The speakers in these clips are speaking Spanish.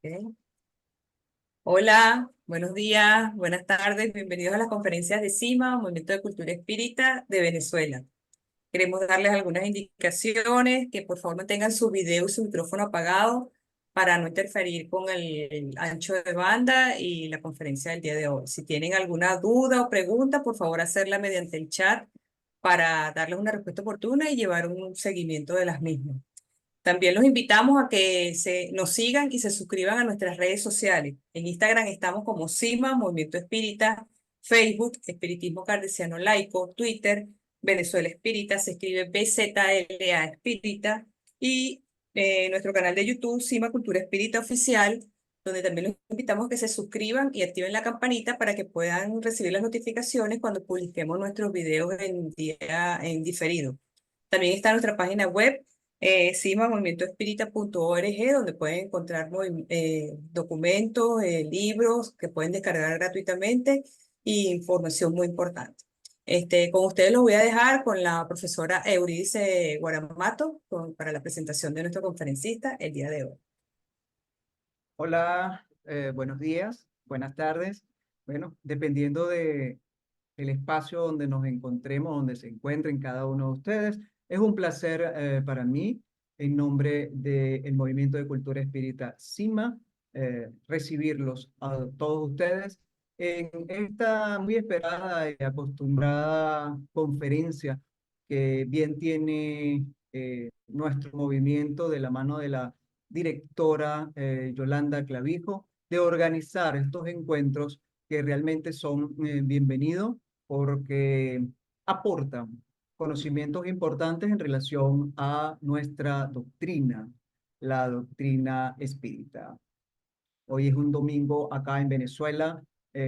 Ok. Hola, buenos días, buenas tardes, bienvenidos a las conferencias de CIMA, Movimiento de Cultura Espírita de Venezuela. Queremos darles algunas indicaciones, que por favor mantengan su video y su micrófono apagado para no interferir con el ancho de banda y la conferencia del día de hoy. Si tienen alguna duda o pregunta, por favor hacerla mediante el chat para darles una respuesta oportuna y llevar un seguimiento de las mismas. También los invitamos a que nos sigan y se suscriban a nuestras redes sociales. En Instagram estamos como CIMA, Movimiento Espírita, Facebook, Espiritismo Cardesiano Laico, Twitter, Venezuela Espírita, se escribe BZLA Espírita, y nuestro canal de YouTube, CIMA Cultura Espírita Oficial, donde también los invitamos a que se suscriban y activen la campanita para que puedan recibir las notificaciones cuando publiquemos nuestros videos en diferido. También está nuestra página web, CIMA movimientoespírita.org, donde pueden encontrar documentos, libros que pueden descargar gratuitamente y información muy importante. Con ustedes los voy a dejar con la profesora Eurídice Guaramato para la presentación de nuestro conferencista el día de hoy. Hola, buenos días, buenas tardes. Bueno, dependiendo de el espacio donde nos encontremos, donde se encuentren cada uno de ustedes, es un placer para mí, en nombre del Movimiento de Cultura Espírita CIMA, recibirlos a todos ustedes en esta muy esperada y acostumbrada conferencia que bien tiene nuestro movimiento de la mano de la directora Yolanda Clavijo, de organizar estos encuentros que realmente son bienvenidos porque aportan conocimientos importantes en relación a nuestra doctrina, la doctrina espírita. Hoy es un domingo acá en Venezuela,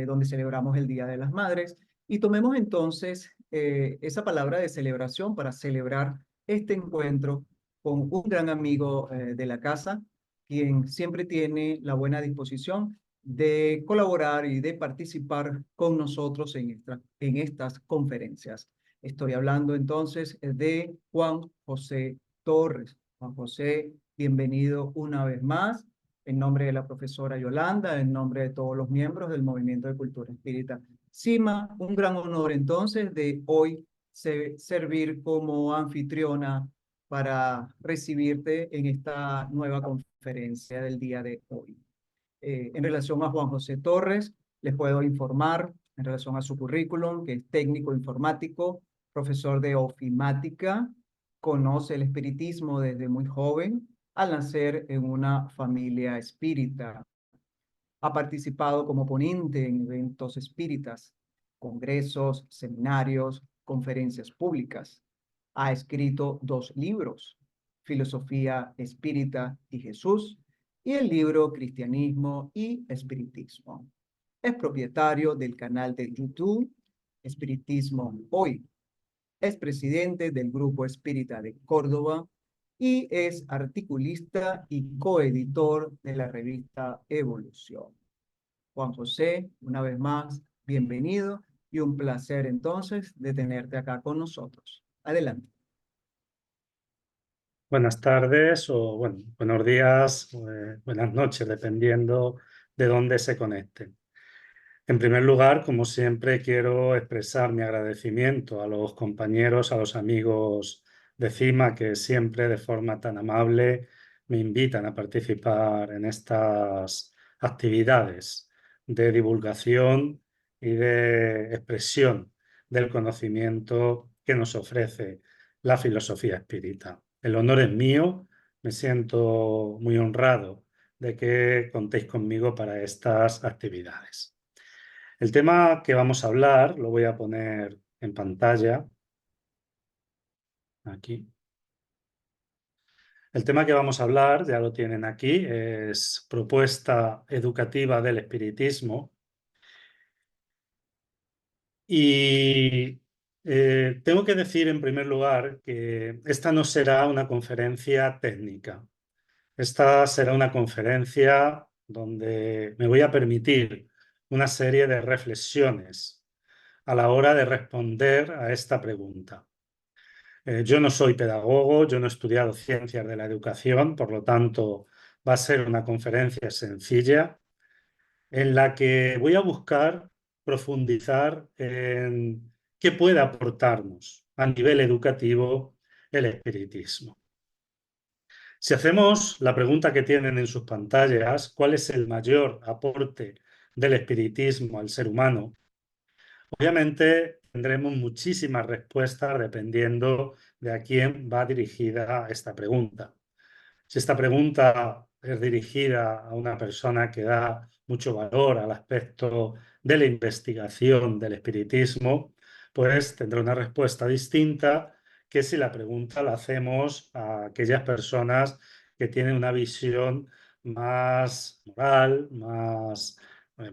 donde celebramos el Día de las Madres, y tomemos entonces esa palabra de celebración para celebrar este encuentro con un gran amigo de la casa, quien siempre tiene la buena disposición de colaborar y de participar con nosotros en estas conferencias. Estoy hablando entonces de Juan José Torres. Juan José, bienvenido una vez más en nombre de la profesora Yolanda, en nombre de todos los miembros del Movimiento de Cultura Espírita CIMA. Un gran honor entonces de hoy servir como anfitriona para recibirte en esta nueva conferencia del día de hoy. En relación a Juan José Torres, les puedo informar en relación a su currículum, que es técnico informático, profesor de ofimática, conoce el espiritismo desde muy joven, al nacer en una familia espírita. Ha participado como ponente en eventos espíritas, congresos, seminarios, conferencias públicas. Ha escrito 2 libros, Filosofía Espírita y Jesús, y el libro Cristianismo y Espiritismo. Es propietario del canal de YouTube Espiritismo Hoy. Es presidente del Grupo Espírita de Córdoba y es articulista y coeditor de la revista Evolución. Juan José, una vez más, bienvenido y un placer entonces de tenerte acá con nosotros. Adelante. Buenas tardes o bueno, buenos días, buenas noches, dependiendo de dónde se conecten. En primer lugar, como siempre, quiero expresar mi agradecimiento a los compañeros, a los amigos de CIMA que siempre de forma tan amable me invitan a participar en estas actividades de divulgación y de expresión del conocimiento que nos ofrece la filosofía espírita. El honor es mío, me siento muy honrado de que contéis conmigo para estas actividades. El tema que vamos a hablar lo voy a poner en pantalla, aquí. El tema que vamos a hablar, ya lo tienen aquí, es propuesta educativa del espiritismo. Y tengo que decir en primer lugar que esta no será una conferencia técnica. Esta será una conferencia donde me voy a permitir una serie de reflexiones a la hora de responder a esta pregunta. Yo no soy pedagogo, yo no he estudiado ciencias de la educación, por lo tanto va a ser una conferencia sencilla en la que voy a buscar profundizar en qué puede aportarnos a nivel educativo el espiritismo. Si hacemos la pregunta que tienen en sus pantallas, ¿cuál es el mayor aporte del espiritismo al ser humano? Obviamente tendremos muchísimas respuestas dependiendo de a quién va dirigida esta pregunta. Si esta pregunta es dirigida a una persona que da mucho valor al aspecto de la investigación del espiritismo, pues tendrá una respuesta distinta que si la pregunta la hacemos a aquellas personas que tienen una visión más moral, más,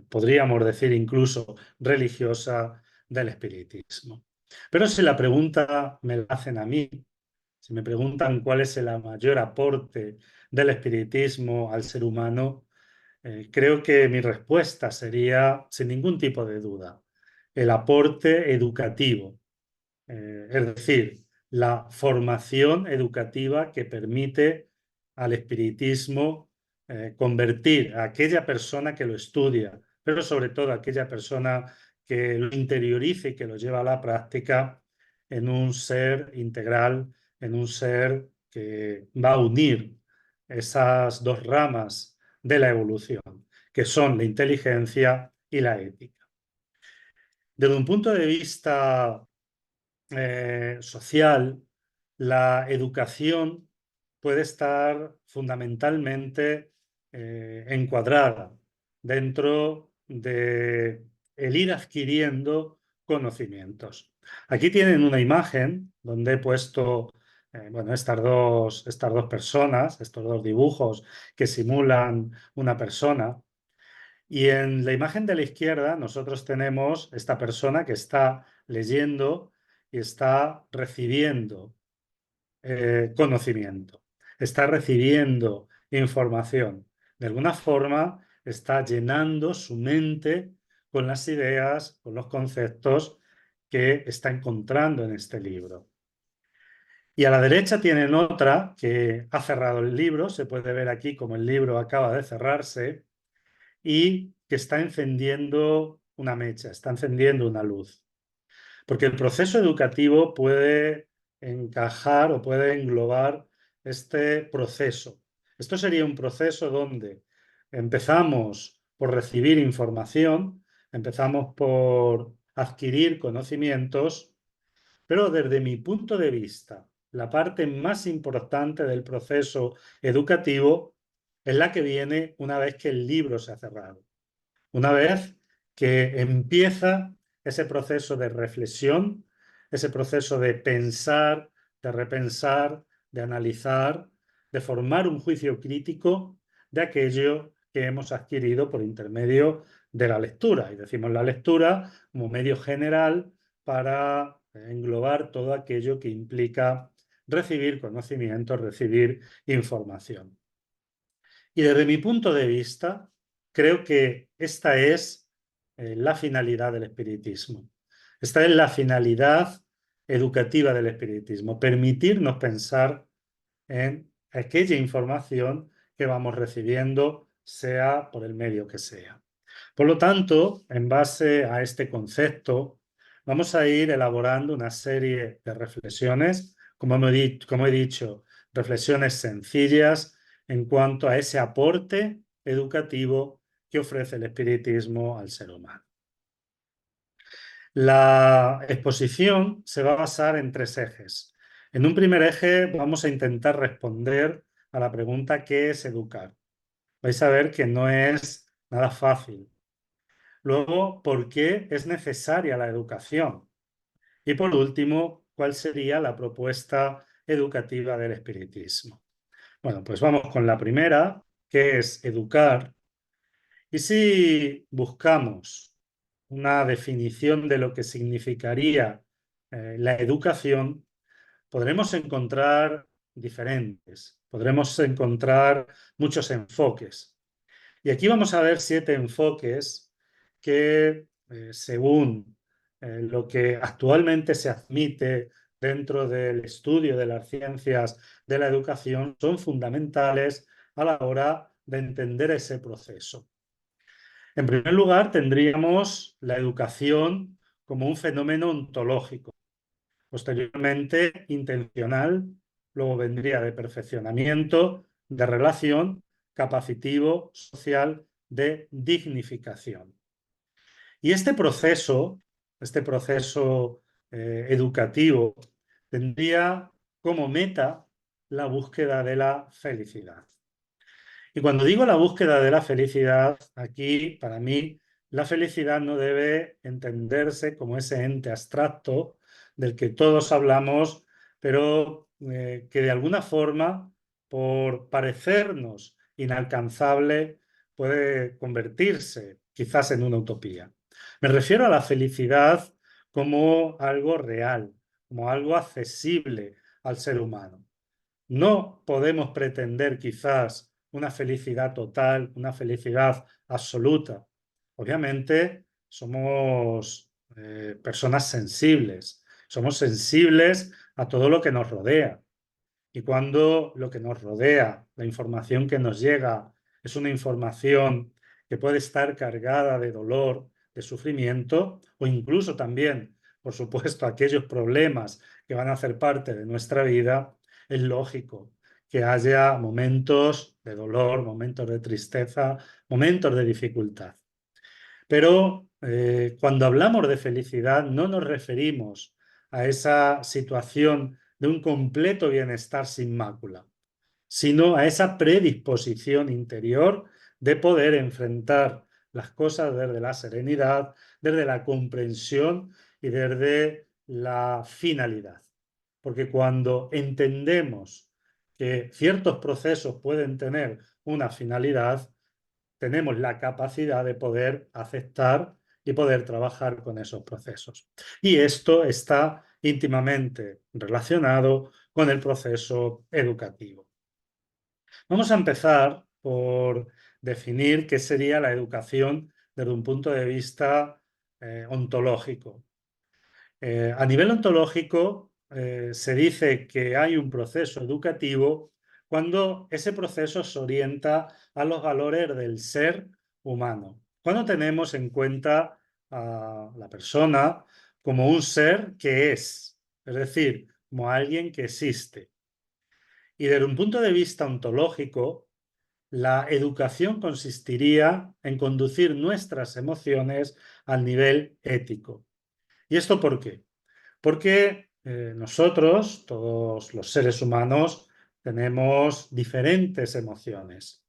podríamos decir incluso religiosa del espiritismo. Pero si la pregunta me la hacen a mí, si me preguntan cuál es el mayor aporte del espiritismo al ser humano, creo que mi respuesta sería, sin ningún tipo de duda, el aporte educativo, es decir, la formación educativa que permite al espiritismo convertir a aquella persona que lo estudia, pero sobre todo a aquella persona que lo interioriza y que lo lleva a la práctica en un ser integral, en un ser que va a unir esas dos ramas de la evolución, que son la inteligencia y la ética. Desde un punto de vista social, la educación puede estar fundamentalmente encuadrada dentro de el ir adquiriendo conocimientos. Aquí tienen una imagen donde he puesto bueno, estas dos personas, estos dos dibujos que simulan una persona. Y en la imagen de la izquierda nosotros tenemos esta persona que está leyendo y está recibiendo conocimiento, está recibiendo información. De alguna forma está llenando su mente con las ideas, con los conceptos que está encontrando en este libro. Y a la derecha tienen otra que ha cerrado el libro, se puede ver aquí como el libro acaba de cerrarse y que está encendiendo una mecha, está encendiendo una luz. Porque el proceso educativo puede encajar o puede englobar este proceso. Esto sería un proceso donde empezamos por recibir información, empezamos por adquirir conocimientos, pero desde mi punto de vista, la parte más importante del proceso educativo es la que viene una vez que el libro se ha cerrado. Una vez que empieza ese proceso de reflexión, ese proceso de pensar, de repensar, de analizar, de formar un juicio crítico de aquello que hemos adquirido por intermedio de la lectura. Y decimos la lectura como medio general para englobar todo aquello que implica recibir conocimiento, recibir información. Y desde mi punto de vista, creo que esta es la finalidad del espiritismo. Esta es la finalidad educativa del espiritismo, permitirnos pensar en aquella información que vamos recibiendo, sea por el medio que sea. Por lo tanto, en base a este concepto, vamos a ir elaborando una serie de reflexiones, como he dicho, reflexiones sencillas en cuanto a ese aporte educativo que ofrece el espiritismo al ser humano. La exposición se va a basar en tres ejes. En un primer eje vamos a intentar responder a la pregunta ¿qué es educar? Vais a ver que no es nada fácil. Luego, ¿por qué es necesaria la educación? Y por último, ¿cuál sería la propuesta educativa del espiritismo? Bueno, pues vamos con la primera, que es educar. Y si buscamos una definición de lo que significaría la educación, podremos encontrar diferentes, podremos encontrar muchos enfoques. Y aquí vamos a ver 7 enfoques que, según lo que actualmente se admite dentro del estudio de las ciencias de la educación, son fundamentales a la hora de entender ese proceso. En primer lugar, tendríamos la educación como un fenómeno ontológico, posteriormente intencional, luego vendría de perfeccionamiento, de relación, capacitivo, social, de dignificación. Y este proceso educativo, tendría como meta la búsqueda de la felicidad. Y cuando digo la búsqueda de la felicidad, aquí, para mí, la felicidad no debe entenderse como ese ente abstracto del que todos hablamos, pero que de alguna forma, por parecernos inalcanzable, puede convertirse quizás en una utopía. Me refiero a la felicidad como algo real, como algo accesible al ser humano. No podemos pretender quizás una felicidad total, una felicidad absoluta. Obviamente somos personas sensibles, somos sensibles a todo lo que nos rodea. Y cuando lo que nos rodea, la información que nos llega, es una información que puede estar cargada de dolor, de sufrimiento o incluso también, por supuesto, aquellos problemas que van a hacer parte de nuestra vida, es lógico que haya momentos de dolor, momentos de tristeza, momentos de dificultad. Pero cuando hablamos de felicidad no nos referimos a esa situación de un completo bienestar sin mácula, sino a esa predisposición interior de poder enfrentar las cosas desde la serenidad, desde la comprensión y desde la finalidad. Porque cuando entendemos que ciertos procesos pueden tener una finalidad, tenemos la capacidad de poder aceptar y poder trabajar con esos procesos. Y esto está íntimamente relacionado con el proceso educativo. Vamos a empezar por definir qué sería la educación desde un punto de vista ontológico. A nivel ontológico, se dice que hay un proceso educativo cuando ese proceso se orienta a los valores del ser humano. Cuando tenemos en cuenta a la persona como un ser que es decir, como alguien que existe. Y desde un punto de vista ontológico, la educación consistiría en conducir nuestras emociones al nivel ético. ¿Y esto por qué? Porque nosotros, todos los seres humanos, tenemos diferentes emociones.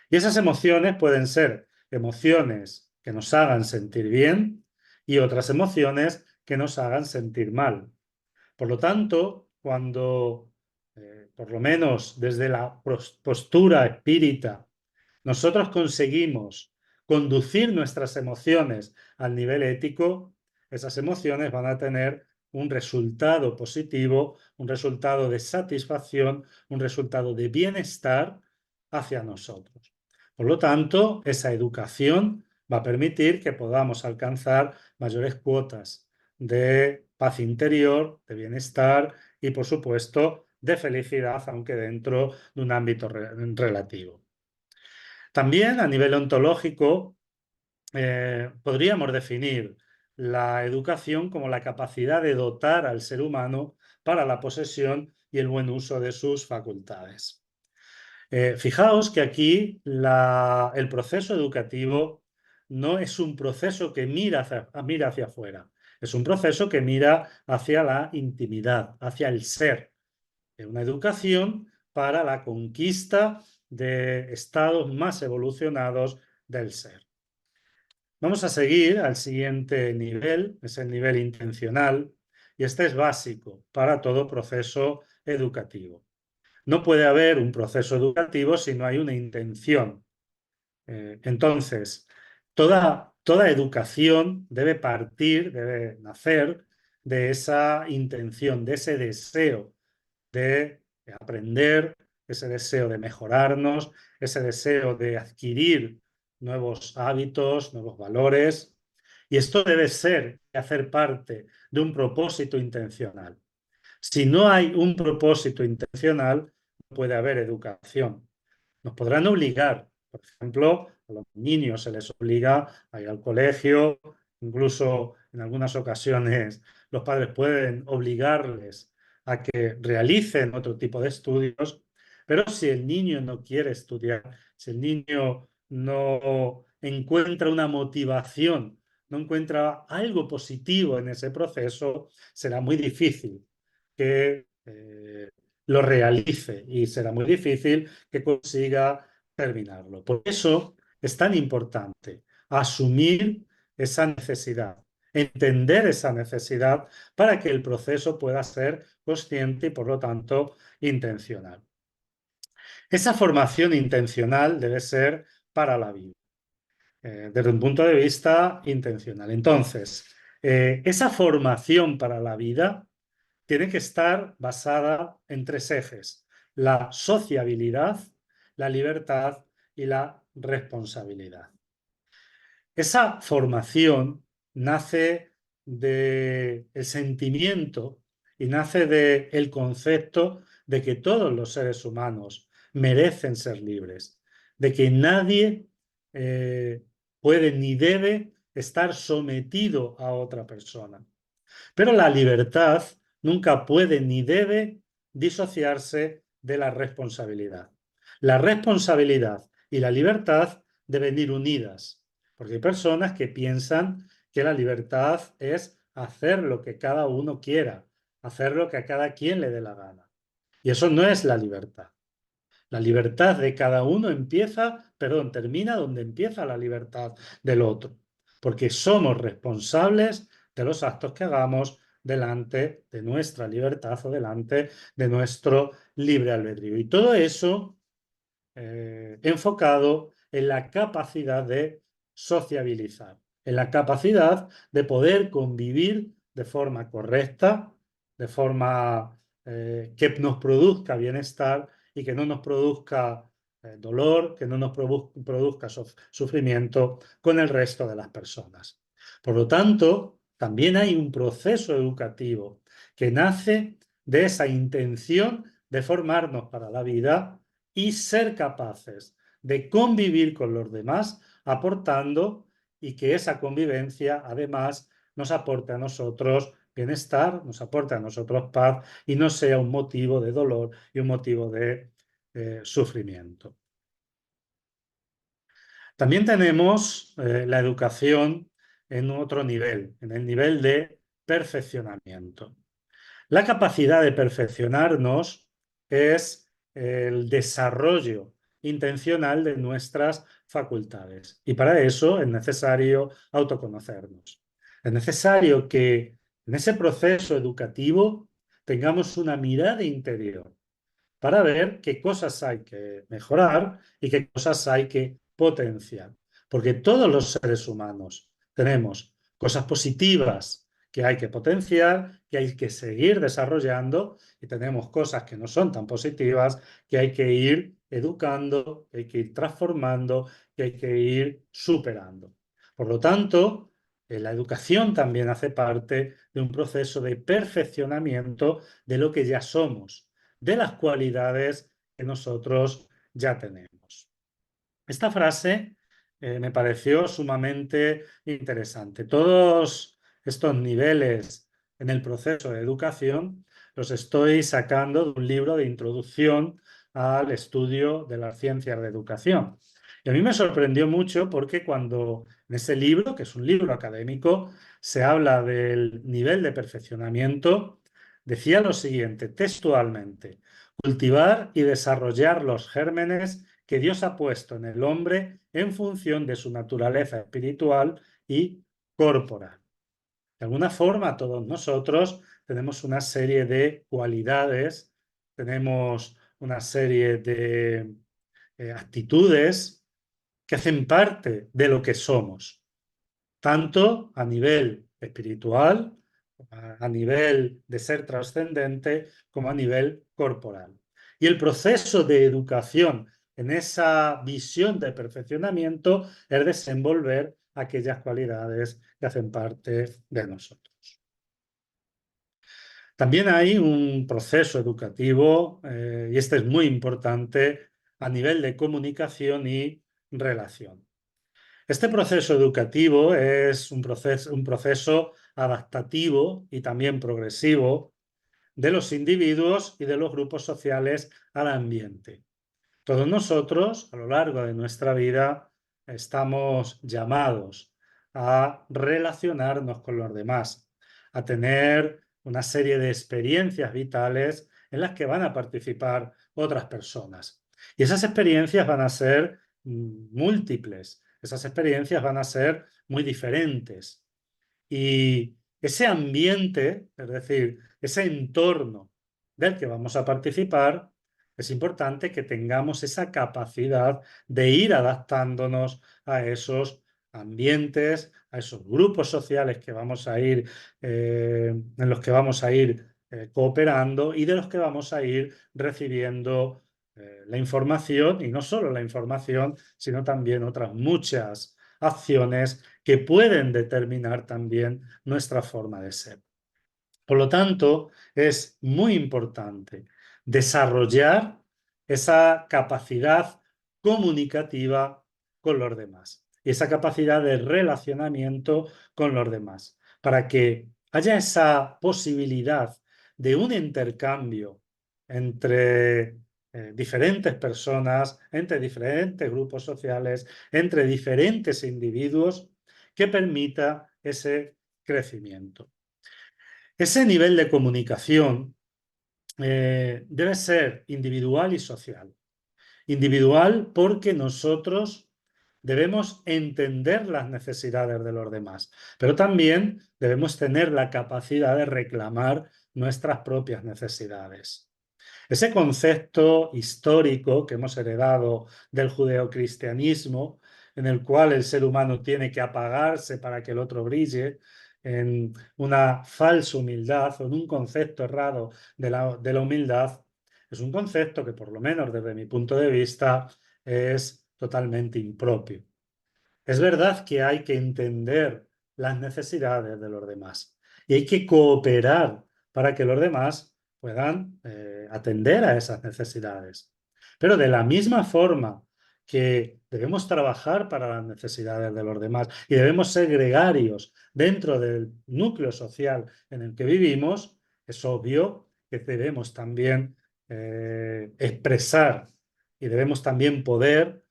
Y esas emociones pueden ser emociones que nos hagan sentir bien y otras emociones que nos hagan sentir mal. Por lo tanto, cuando, por lo menos desde la postura espírita, nosotros conseguimos conducir nuestras emociones al nivel ético, esas emociones van a tener un resultado positivo, un resultado de satisfacción, un resultado de bienestar hacia nosotros. Por lo tanto, esa educación va a permitir que podamos alcanzar mayores cuotas de paz interior, de bienestar y, por supuesto, de felicidad, aunque dentro de un ámbito relativo. También a nivel ontológico, podríamos definir la educación como la capacidad de dotar al ser humano para la posesión y el buen uso de sus facultades. Fijaos que aquí el proceso educativo no es un proceso que mira hacia afuera, es un proceso que mira hacia la intimidad, hacia el ser. Es una educación para la conquista de estados más evolucionados del ser. Vamos a seguir al siguiente nivel, es el nivel intencional, y este es básico para todo proceso educativo. No puede haber un proceso educativo si no hay una intención. Entonces, toda educación debe partir, debe nacer de esa intención, de ese deseo de aprender, ese deseo de mejorarnos, ese deseo de adquirir nuevos hábitos, nuevos valores. Y esto debe ser y hacer parte de un propósito intencional. Si no hay un propósito intencional, no puede haber educación. nos podrán obligar. Por ejemplo, a los niños se les obliga a ir al colegio, incluso en algunas ocasiones los padres pueden obligarles a que realicen otro tipo de estudios, pero si el niño no quiere estudiar, si el niño no encuentra una motivación, no encuentra algo positivo en ese proceso, será muy difícil que lo realice y será muy difícil que consiga terminarlo. Por eso es tan importante asumir esa necesidad, entender esa necesidad para que el proceso pueda ser consciente y por lo tanto intencional. Esa formación intencional debe ser para la vida, desde un punto de vista intencional. Entonces, esa formación para la vida tiene que estar basada en tres ejes: la sociabilidad, la libertad y la responsabilidad. Esa formación nace del sentimiento y nace del concepto de que todos los seres humanos merecen ser libres, de que nadie puede ni debe estar sometido a otra persona. Pero la libertad nunca puede ni debe disociarse de la responsabilidad. La responsabilidad y la libertad deben ir unidas, porque hay personas que piensan que la libertad es hacer lo que cada uno quiera, hacer lo que a cada quien le dé la gana. Y eso no es la libertad. La libertad de cada uno termina donde empieza la libertad del otro, porque somos responsables de los actos que hagamos delante de nuestra libertad o delante de nuestro libre albedrío. Y todo eso enfocado en la capacidad de sociabilizar, en la capacidad de poder convivir de forma correcta, de forma que nos produzca bienestar y que no nos produzca dolor, que no nos produzca sufrimiento con el resto de las personas. Por lo tanto, también hay un proceso educativo que nace de esa intención de formarnos para la vida y ser capaces de convivir con los demás, aportando, y que esa convivencia además nos aporte a nosotros bienestar, nos aporte a nosotros paz y no sea un motivo de dolor y un motivo de sufrimiento. También tenemos la educación en otro nivel, en el nivel de perfeccionamiento. La capacidad de perfeccionarnos es el desarrollo intencional de nuestras facultades y para eso es necesario autoconocernos. Es necesario que en ese proceso educativo tengamos una mirada interior para ver qué cosas hay que mejorar y qué cosas hay que potenciar. Porque todos los seres humanos tenemos cosas positivas que hay que potenciar, que hay que seguir desarrollando, y tenemos cosas que no son tan positivas que hay que ir educando, que hay que ir transformando, que hay que ir superando. Por lo tanto, la educación también hace parte de un proceso de perfeccionamiento de lo que ya somos, de las cualidades que nosotros ya tenemos. Esta frase me pareció sumamente interesante. Todos estos niveles en el proceso de educación los estoy sacando de un libro de introducción al estudio de las ciencias de educación. Y a mí me sorprendió mucho porque cuando en ese libro, que es un libro académico, se habla del nivel de perfeccionamiento, decía lo siguiente, textualmente: cultivar y desarrollar los gérmenes que Dios ha puesto en el hombre en función de su naturaleza espiritual y corporal. De alguna forma, todos nosotros tenemos una serie de cualidades, tenemos una serie de actitudes que hacen parte de lo que somos, tanto a nivel espiritual, a nivel de ser trascendente, como a nivel corporal. Y el proceso de educación en esa visión de perfeccionamiento es desenvolver aquellas cualidades que hacen parte de nosotros. También hay un proceso educativo, y este es muy importante, a nivel de comunicación y relación. Este proceso educativo es un proceso adaptativo y también progresivo de los individuos y de los grupos sociales al ambiente. Todos nosotros, a lo largo de nuestra vida, estamos llamados a relacionarnos con los demás, a tener una serie de experiencias vitales en las que van a participar otras personas. Y esas experiencias van a ser múltiples, esas experiencias van a ser muy diferentes. Y ese ambiente, es decir, ese entorno del que vamos a participar, es importante que tengamos esa capacidad de ir adaptándonos a esos ambientes, a esos grupos sociales que vamos a ir, en los que vamos a ir cooperando y de los que vamos a ir recibiendo la información, y no solo la información, sino también otras muchas acciones que pueden determinar también nuestra forma de ser. Por lo tanto, es muy importante desarrollar esa capacidad comunicativa con los demás y esa capacidad de relacionamiento con los demás, para que haya esa posibilidad de un intercambio entre diferentes personas, entre diferentes grupos sociales, entre diferentes individuos, que permita ese crecimiento. Ese nivel de comunicación debe ser individual y social. Individual porque nosotros debemos entender las necesidades de los demás, pero también debemos tener la capacidad de reclamar nuestras propias necesidades. Ese concepto histórico que hemos heredado del judeocristianismo, en el cual el ser humano tiene que apagarse para que el otro brille, en una falsa humildad o en un concepto errado de la humildad, es un concepto que, por lo menos desde mi punto de vista, es totalmente impropio. Es verdad que hay que entender las necesidades de los demás y hay que cooperar para que los demás puedan atender a esas necesidades. Pero de la misma forma que debemos trabajar para las necesidades de los demás y debemos ser gregarios dentro del núcleo social en el que vivimos, es obvio que debemos también expresar y debemos también poder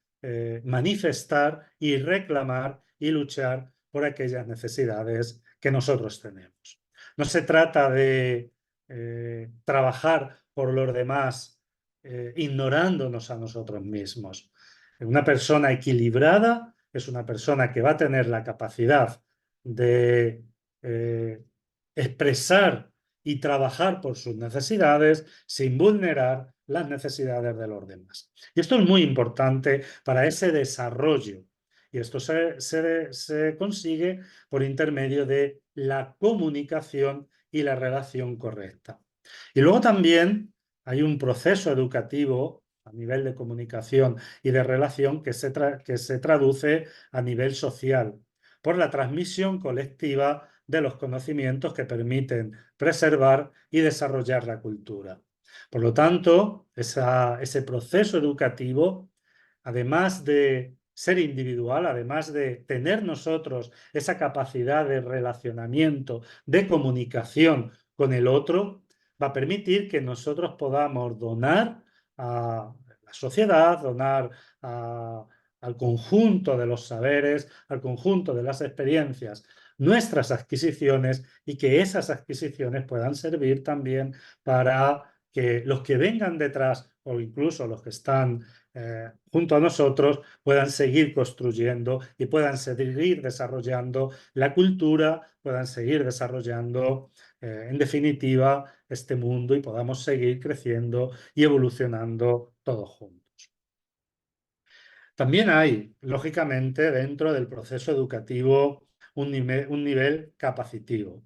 manifestar y reclamar y luchar por aquellas necesidades que nosotros tenemos. No se trata de trabajar por los demás ignorándonos a nosotros mismos. Una persona equilibrada es una persona que va a tener la capacidad de expresar y trabajar por sus necesidades sin vulnerar las necesidades de los demás. Y esto es muy importante para ese desarrollo. Y esto se consigue por intermedio de la comunicación y la relación correcta. Y luego también hay un proceso educativo a nivel de comunicación y de relación que se traduce a nivel social por la transmisión colectiva de los conocimientos que permiten preservar y desarrollar la cultura. Por lo tanto, ese proceso educativo, además de ser individual, además de tener nosotros esa capacidad de relacionamiento, de comunicación con el otro, va a permitir que nosotros podamos donar a la sociedad, donar al conjunto de los saberes, al conjunto de las experiencias, nuestras adquisiciones, y que esas adquisiciones puedan servir también para que los que vengan detrás o incluso los que están junto a nosotros puedan seguir construyendo y puedan seguir desarrollando la cultura, puedan seguir desarrollando, en definitiva, este mundo y podamos seguir creciendo y evolucionando todos juntos. También hay, lógicamente, dentro del proceso educativo un nivel capacitivo.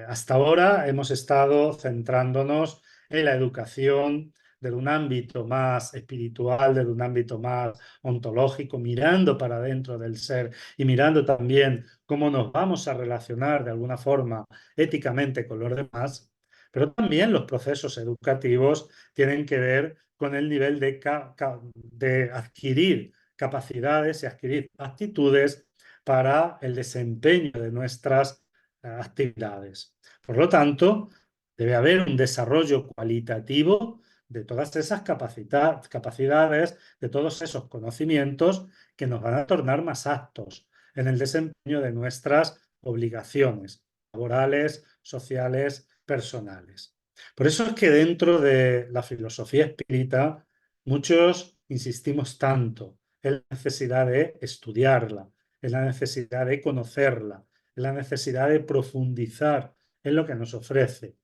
Hasta ahora hemos estado centrándonos en la educación desde un ámbito más espiritual, desde un ámbito más ontológico, mirando para dentro del ser y mirando también cómo nos vamos a relacionar de alguna forma éticamente con los demás, pero también los procesos educativos tienen que ver con el nivel de adquirir capacidades y adquirir actitudes para el desempeño de nuestras actividades. Por lo tanto, debe haber un desarrollo cualitativo de todas esas capacidades, de todos esos conocimientos que nos van a tornar más aptos en el desempeño de nuestras obligaciones laborales, sociales, personales. Por eso es que dentro de la filosofía espírita muchos insistimos tanto en la necesidad de estudiarla, en la necesidad de conocerla, en la necesidad de profundizar en lo que nos ofrece,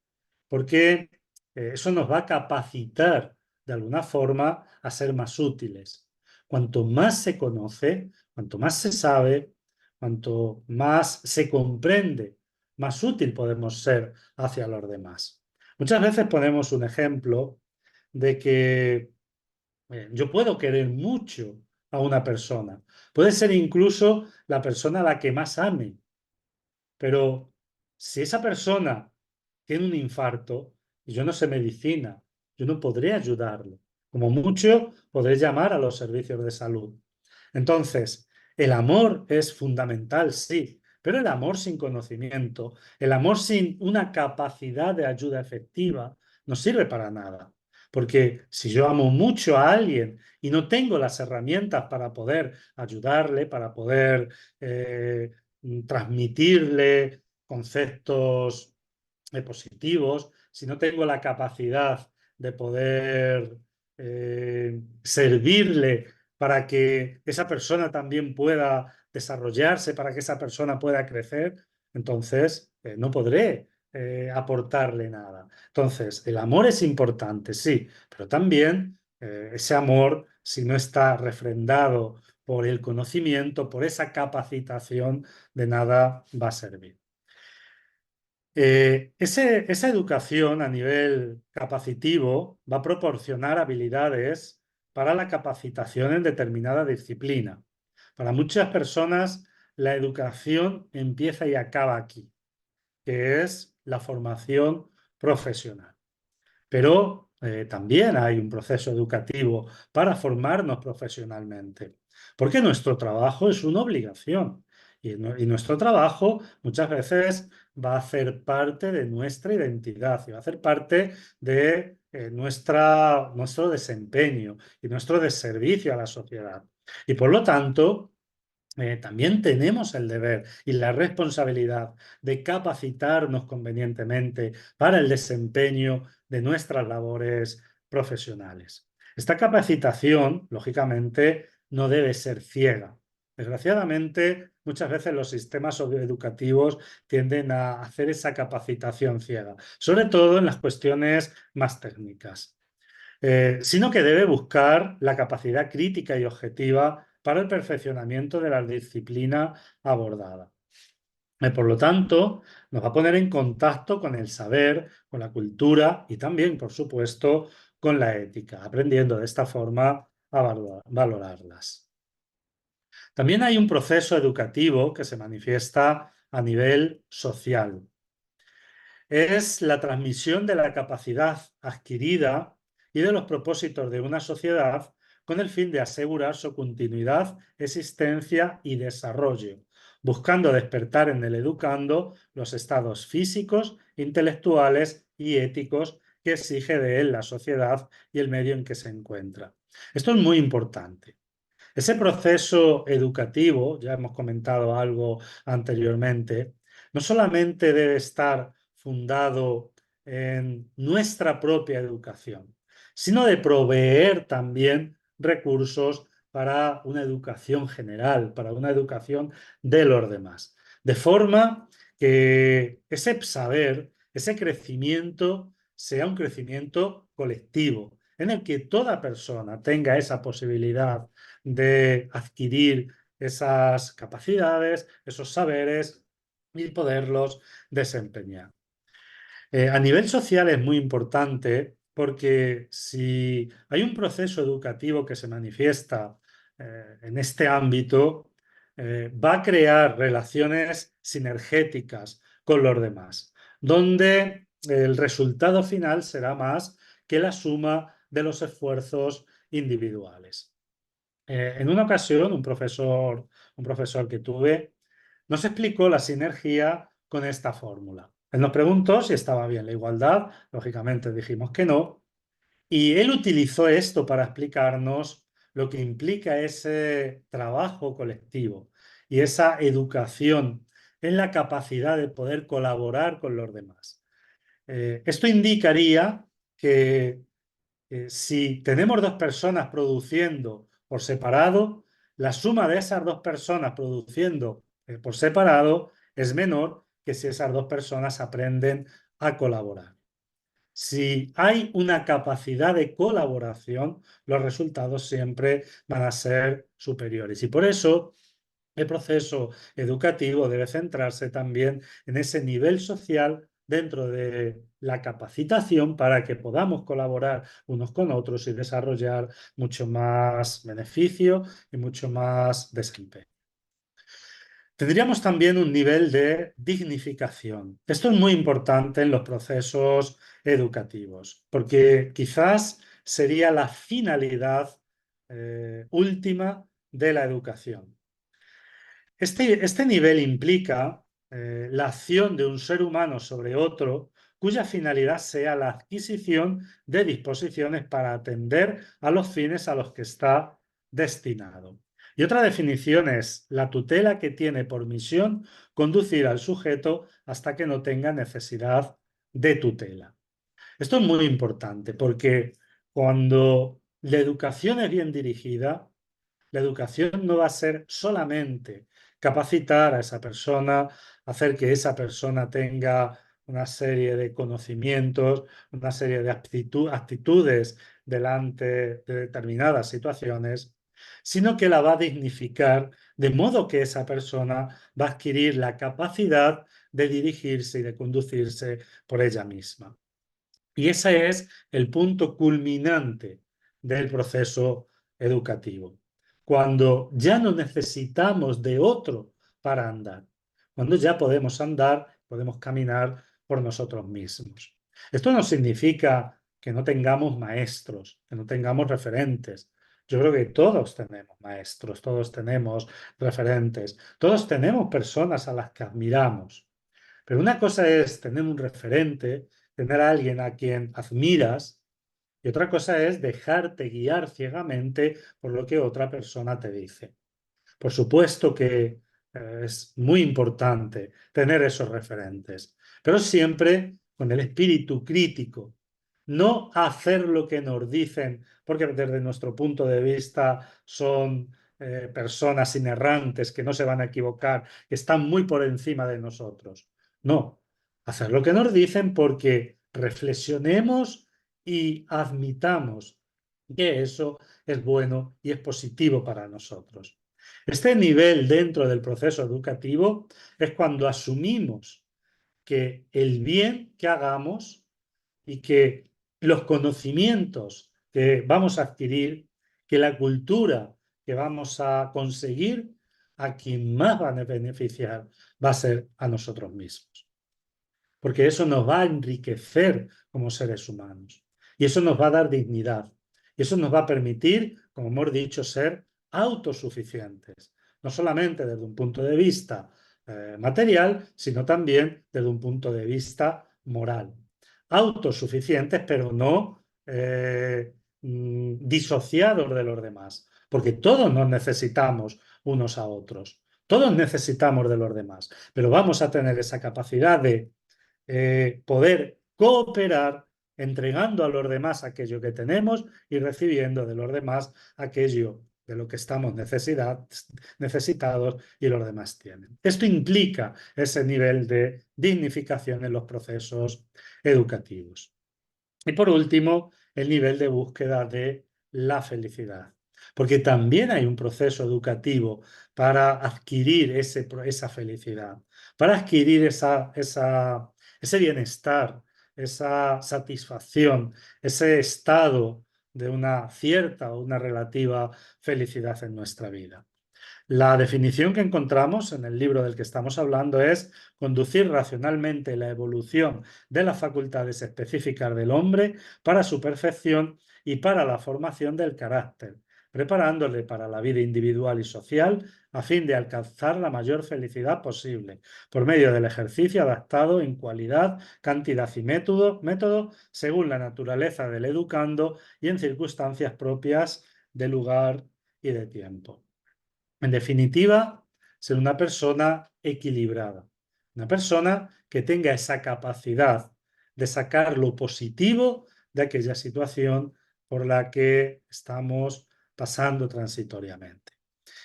porque eso nos va a capacitar de alguna forma a ser más útiles. Cuanto más se conoce, cuanto más se sabe, cuanto más se comprende, más útil podemos ser hacia los demás. Muchas veces ponemos un ejemplo de que yo puedo querer mucho a una persona. Puede ser incluso la persona a la que más ame. Pero si esa persona tiene un infarto y yo no sé medicina, yo no podré ayudarlo. Como mucho, podré llamar a los servicios de salud. Entonces, el amor es fundamental, sí, pero el amor sin conocimiento, el amor sin una capacidad de ayuda efectiva, no sirve para nada. Porque si yo amo mucho a alguien y no tengo las herramientas para poder ayudarle, para poder transmitirle conceptos positivos, si no tengo la capacidad de poder servirle para que esa persona también pueda desarrollarse, para que esa persona pueda crecer, entonces no podré aportarle nada. Entonces, el amor es importante, sí, pero también ese amor, si no está refrendado por el conocimiento, por esa capacitación, de nada va a servir. Esa educación a nivel capacitivo va a proporcionar habilidades para la capacitación en determinada disciplina. Para muchas personas, la educación empieza y acaba aquí, que es la formación profesional. Pero también hay un proceso educativo para formarnos profesionalmente, porque nuestro trabajo es una obligación y nuestro trabajo muchas veces va a hacer parte de nuestra identidad y va a hacer parte de nuestro desempeño y nuestro servicio a la sociedad. Y por lo tanto, también tenemos el deber y la responsabilidad de capacitarnos convenientemente para el desempeño de nuestras labores profesionales. Esta capacitación, lógicamente, no debe ser ciega. Desgraciadamente, muchas veces los sistemas educativos tienden a hacer esa capacitación ciega, sobre todo en las cuestiones más técnicas. Sino que debe buscar la capacidad crítica y objetiva para el perfeccionamiento de la disciplina abordada. Por lo tanto, nos va a poner en contacto con el saber, con la cultura y también, por supuesto, con la ética, aprendiendo de esta forma a valorarlas. También hay un proceso educativo que se manifiesta a nivel social. Es la transmisión de la capacidad adquirida y de los propósitos de una sociedad con el fin de asegurar su continuidad, existencia y desarrollo, buscando despertar en el educando los estados físicos, intelectuales y éticos que exige de él la sociedad y el medio en que se encuentra. Esto es muy importante. Ese proceso educativo, ya hemos comentado algo anteriormente, no solamente debe estar fundado en nuestra propia educación, sino de proveer también recursos para una educación general, para una educación de los demás. De forma que ese saber, ese crecimiento, sea un crecimiento colectivo, en el que toda persona tenga esa posibilidad de adquirir esas capacidades, esos saberes y poderlos desempeñar. A nivel social es muy importante porque si hay un proceso educativo que se manifiesta en este ámbito, va a crear relaciones sinergéticas con los demás, donde el resultado final será más que la suma de los esfuerzos individuales. En una ocasión, un profesor que tuve nos explicó la sinergia con esta fórmula. Él nos preguntó si estaba bien la igualdad, lógicamente dijimos que no, y él utilizó esto para explicarnos lo que implica ese trabajo colectivo y esa educación en la capacidad de poder colaborar con los demás. Esto indicaría que si tenemos dos personas produciendo por separado, la suma de esas dos personas produciendo por separado es menor que si esas dos personas aprenden a colaborar. Si hay una capacidad de colaboración, los resultados siempre van a ser superiores. Y por eso el proceso educativo debe centrarse también en ese nivel social dentro de la capacitación para que podamos colaborar unos con otros y desarrollar mucho más beneficio y mucho más desempeño. Tendríamos también un nivel de dignificación. Esto es muy importante en los procesos educativos, porque quizás sería la finalidad última de la educación. Este nivel implica la acción de un ser humano sobre otro cuya finalidad sea la adquisición de disposiciones para atender a los fines a los que está destinado. Y otra definición es la tutela que tiene por misión conducir al sujeto hasta que no tenga necesidad de tutela. Esto es muy importante porque cuando la educación es bien dirigida, la educación no va a ser solamente capacitar a esa persona, hacer que esa persona tenga una serie de conocimientos, una serie de actitudes delante de determinadas situaciones, sino que la va a dignificar de modo que esa persona va a adquirir la capacidad de dirigirse y de conducirse por ella misma. Y ese es el punto culminante del proceso educativo. Cuando ya no necesitamos de otro para andar, cuando ya podemos andar, podemos caminar por nosotros mismos. Esto no significa que no tengamos maestros, que no tengamos referentes. Yo creo que todos tenemos maestros, todos tenemos referentes, todos tenemos personas a las que admiramos. Pero una cosa es tener un referente, tener a alguien a quien admiras, y otra cosa es dejarte guiar ciegamente por lo que otra persona te dice. Por supuesto que es muy importante tener esos referentes, pero siempre con el espíritu crítico. No hacer lo que nos dicen, porque desde nuestro punto de vista son personas inerrantes que no se van a equivocar, que están muy por encima de nosotros. No, hacer lo que nos dicen porque reflexionemos y admitamos que eso es bueno y es positivo para nosotros. Este nivel dentro del proceso educativo es cuando asumimos que el bien que hagamos y que los conocimientos que vamos a adquirir, que la cultura que vamos a conseguir, a quien más van a beneficiar va a ser a nosotros mismos. Porque eso nos va a enriquecer como seres humanos. Y eso nos va a dar dignidad. Y eso nos va a permitir, como hemos dicho, ser autosuficientes. No solamente desde un punto de vista material, sino también desde un punto de vista moral. Autosuficientes, pero no disociados de los demás. Porque todos nos necesitamos unos a otros. Todos necesitamos de los demás. Pero vamos a tener esa capacidad de poder cooperar entregando a los demás aquello que tenemos y recibiendo de los demás aquello de lo que estamos necesitados y los demás tienen. Esto implica ese nivel de dignificación en los procesos educativos. Y por último, el nivel de búsqueda de la felicidad. Porque también hay un proceso educativo para adquirir esa felicidad, para adquirir ese bienestar, esa satisfacción, ese estado de una cierta o una relativa felicidad en nuestra vida. La definición que encontramos en el libro del que estamos hablando es conducir racionalmente la evolución de las facultades específicas del hombre para su perfección y para la formación del carácter, preparándole para la vida individual y social a fin de alcanzar la mayor felicidad posible, por medio del ejercicio adaptado en cualidad, cantidad y método según la naturaleza del educando y en circunstancias propias de lugar y de tiempo. En definitiva, ser una persona equilibrada, una persona que tenga esa capacidad de sacar lo positivo de aquella situación por la que estamos pasando transitoriamente.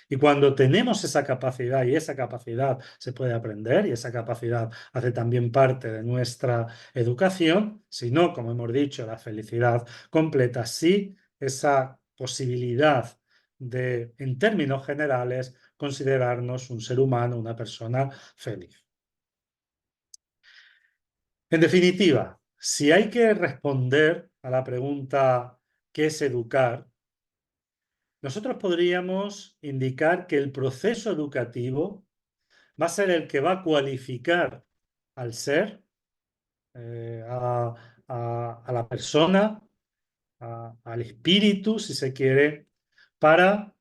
Y cuando tenemos esa capacidad, y esa capacidad se puede aprender, y esa capacidad hace también parte de nuestra educación, si no, como hemos dicho, la felicidad completa, sí, esa posibilidad de, en términos generales, considerarnos un ser humano, una persona feliz. En definitiva, si hay que responder a la pregunta ¿qué es educar?, nosotros podríamos indicar que el proceso educativo va a ser el que va a cualificar al ser, a la persona, al espíritu, si se quiere, para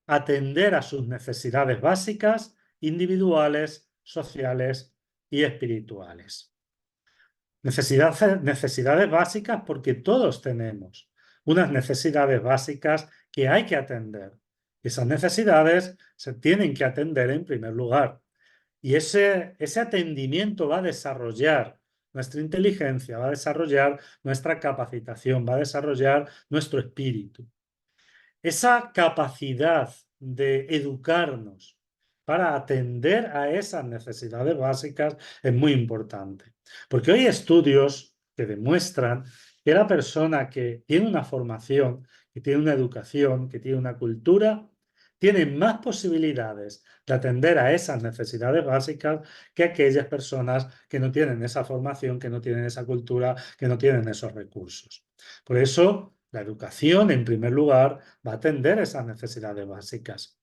atender a sus necesidades básicas, individuales, sociales y espirituales. Necesidades básicas porque todos tenemos unas necesidades básicas que hay que atender. Esas necesidades se tienen que atender en primer lugar. Y ese atendimiento va a desarrollar nuestra inteligencia, va a desarrollar nuestra capacitación, va a desarrollar nuestro espíritu. Esa capacidad de educarnos para atender a esas necesidades básicas es muy importante. Porque hoy hay estudios que demuestran que la persona que tiene una formación, que tiene una educación, que tiene una cultura, tiene más posibilidades de atender a esas necesidades básicas que aquellas personas que no tienen esa formación, que no tienen esa cultura, que no tienen esos recursos. Por eso, la educación, en primer lugar, va a atender esas necesidades básicas.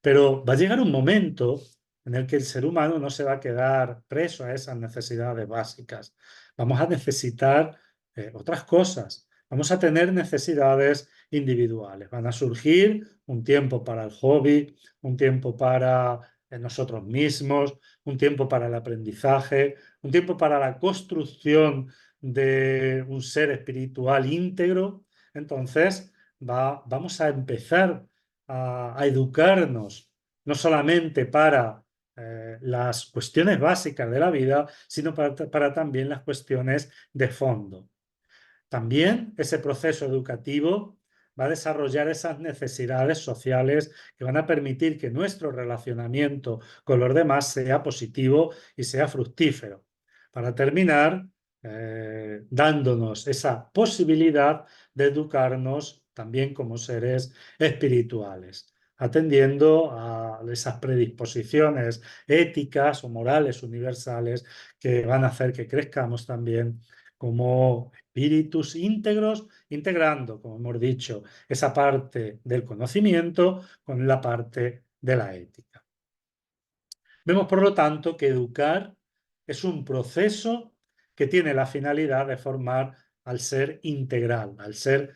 Pero va a llegar un momento en el que el ser humano no se va a quedar preso a esas necesidades básicas. Vamos a necesitar otras cosas. Vamos a tener necesidades individuales. Van a surgir un tiempo para el hobby, un tiempo para nosotros mismos, un tiempo para el aprendizaje, un tiempo para la construcción de un ser espiritual íntegro. Entonces, vamos a empezar a educarnos, no solamente para las cuestiones básicas de la vida, sino para también las cuestiones de fondo. También ese proceso educativo va a desarrollar esas necesidades sociales que van a permitir que nuestro relacionamiento con los demás sea positivo y sea fructífero. Para terminar, dándonos esa posibilidad de educarnos también como seres espirituales, atendiendo a esas predisposiciones éticas o morales universales que van a hacer que crezcamos también como espíritus íntegros, integrando, como hemos dicho, esa parte del conocimiento con la parte de la ética. Vemos, por lo tanto, que educar es un proceso que tiene la finalidad de formar al ser integral, al ser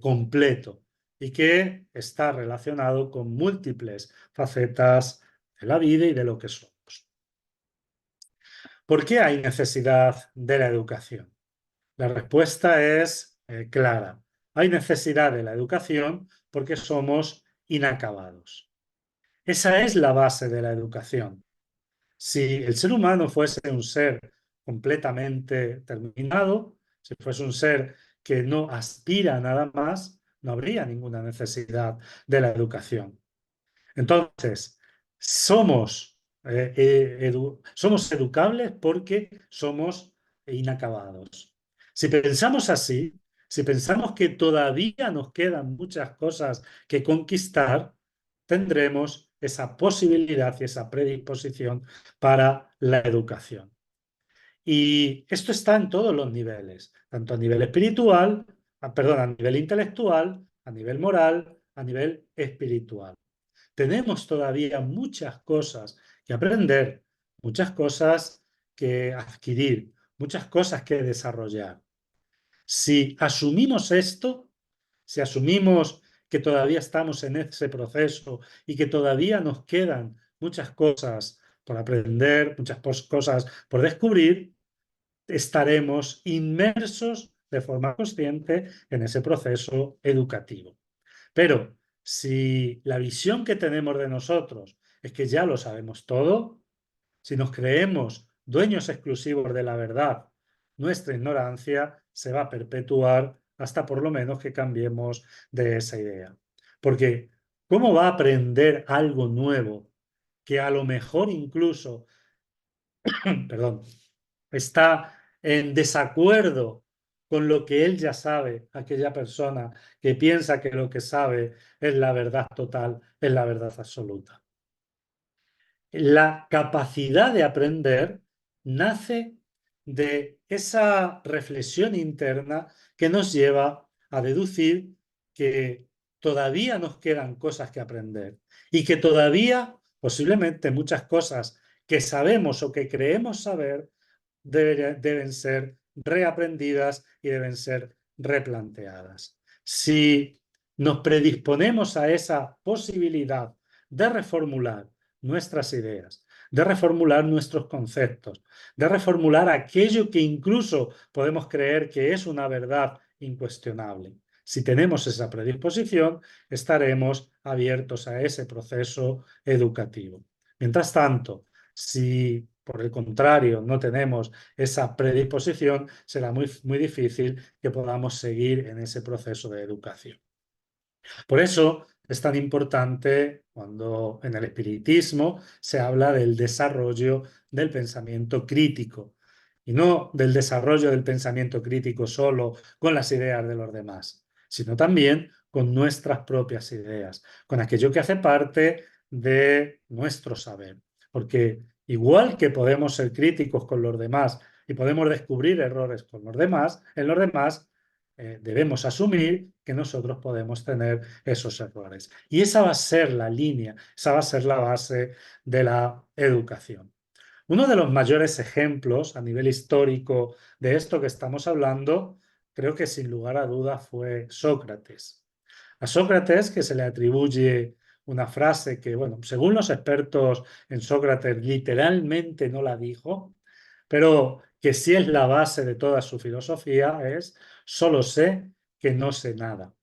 completo, y que está relacionado con múltiples facetas de la vida y de lo que somos. ¿Por qué hay necesidad de la educación? La respuesta es clara. Hay necesidad de la educación porque somos inacabados. Esa es la base de la educación. Si el ser humano fuese un ser completamente terminado, si fuese un ser que no aspira a nada más, no habría ninguna necesidad de la educación. Entonces, somos educables porque somos inacabados. Si pensamos así, si pensamos que todavía nos quedan muchas cosas que conquistar, tendremos esa posibilidad y esa predisposición para la educación. Y esto está en todos los niveles, tanto a nivel espiritual, a nivel intelectual, a nivel moral, a nivel espiritual. Tenemos todavía muchas cosas que aprender, muchas cosas que adquirir, muchas cosas que desarrollar. Si asumimos esto, si asumimos que todavía estamos en ese proceso y que todavía nos quedan muchas cosas por aprender, muchas cosas por descubrir, estaremos inmersos de forma consciente en ese proceso educativo. Pero si la visión que tenemos de nosotros es que ya lo sabemos todo, si nos creemos dueños exclusivos de la verdad, nuestra ignorancia se va a perpetuar hasta por lo menos que cambiemos de esa idea. Porque, ¿cómo va a aprender algo nuevo que a lo mejor incluso, perdón, está en desacuerdo con lo que él ya sabe, aquella persona que piensa que lo que sabe es la verdad total, es la verdad absoluta? La capacidad de aprender nace de esa reflexión interna que nos lleva a deducir que todavía nos quedan cosas que aprender y que todavía posiblemente muchas cosas que sabemos o que creemos saber deben ser reaprendidas y deben ser replanteadas. Si nos predisponemos a esa posibilidad de reformular nuestras ideas, de reformular nuestros conceptos, de reformular aquello que incluso podemos creer que es una verdad incuestionable. Si tenemos esa predisposición, estaremos abiertos a ese proceso educativo. Mientras tanto, si por el contrario no tenemos esa predisposición, será muy difícil que podamos seguir en ese proceso de educación. Por eso es tan importante cuando en el espiritismo se habla del desarrollo del pensamiento crítico y no del desarrollo del pensamiento crítico solo con las ideas de los demás, sino también con nuestras propias ideas, con aquello que hace parte de nuestro saber. Porque igual que podemos ser críticos con los demás y podemos descubrir errores con los demás, en los demás, debemos asumir que nosotros podemos tener esos errores. Y esa va a ser la línea, esa va a ser la base de la educación. Uno de los mayores ejemplos a nivel histórico de esto que estamos hablando, creo que sin lugar a dudas fue Sócrates. A Sócrates, que se le atribuye una frase que, bueno, según los expertos en Sócrates, literalmente no la dijo, pero que sí es la base de toda su filosofía, es solo sé que no sé nada.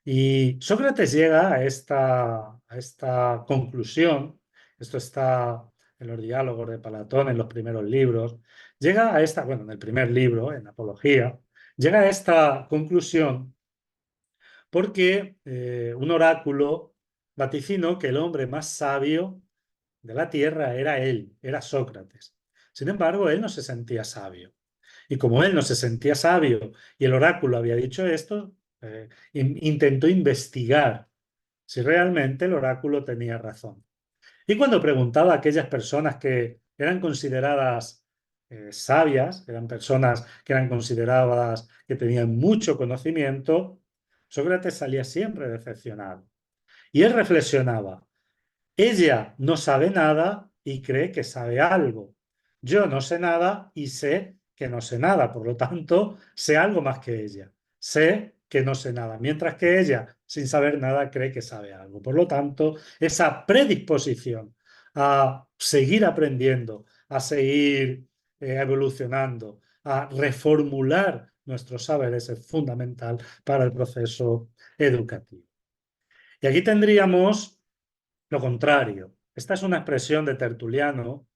Y Sócrates llega a esta conclusión, esto está en los diálogos de Platón, en los primeros libros, llega a esta, bueno, en el primer libro, en Apología, llega a esta conclusión porque un oráculo vaticinó que el hombre más sabio de la tierra era él, era Sócrates. Sin embargo, él no se sentía sabio. Y como él no se sentía sabio y el oráculo había dicho esto, intentó investigar si realmente el oráculo tenía razón. Y cuando preguntaba a aquellas personas que eran consideradas sabias, eran personas que eran consideradas que tenían mucho conocimiento, Sócrates salía siempre decepcionado. Y él reflexionaba: ella no sabe nada y cree que sabe algo. Yo no sé nada y sé que no sé nada. Por lo tanto, sé algo más que ella. Sé que no sé nada. Mientras que ella, sin saber nada, cree que sabe algo. Por lo tanto, esa predisposición a seguir aprendiendo, a seguir evolucionando, a reformular nuestros saberes es fundamental para el proceso educativo. Y aquí tendríamos lo contrario. Esta es una expresión de Tertuliano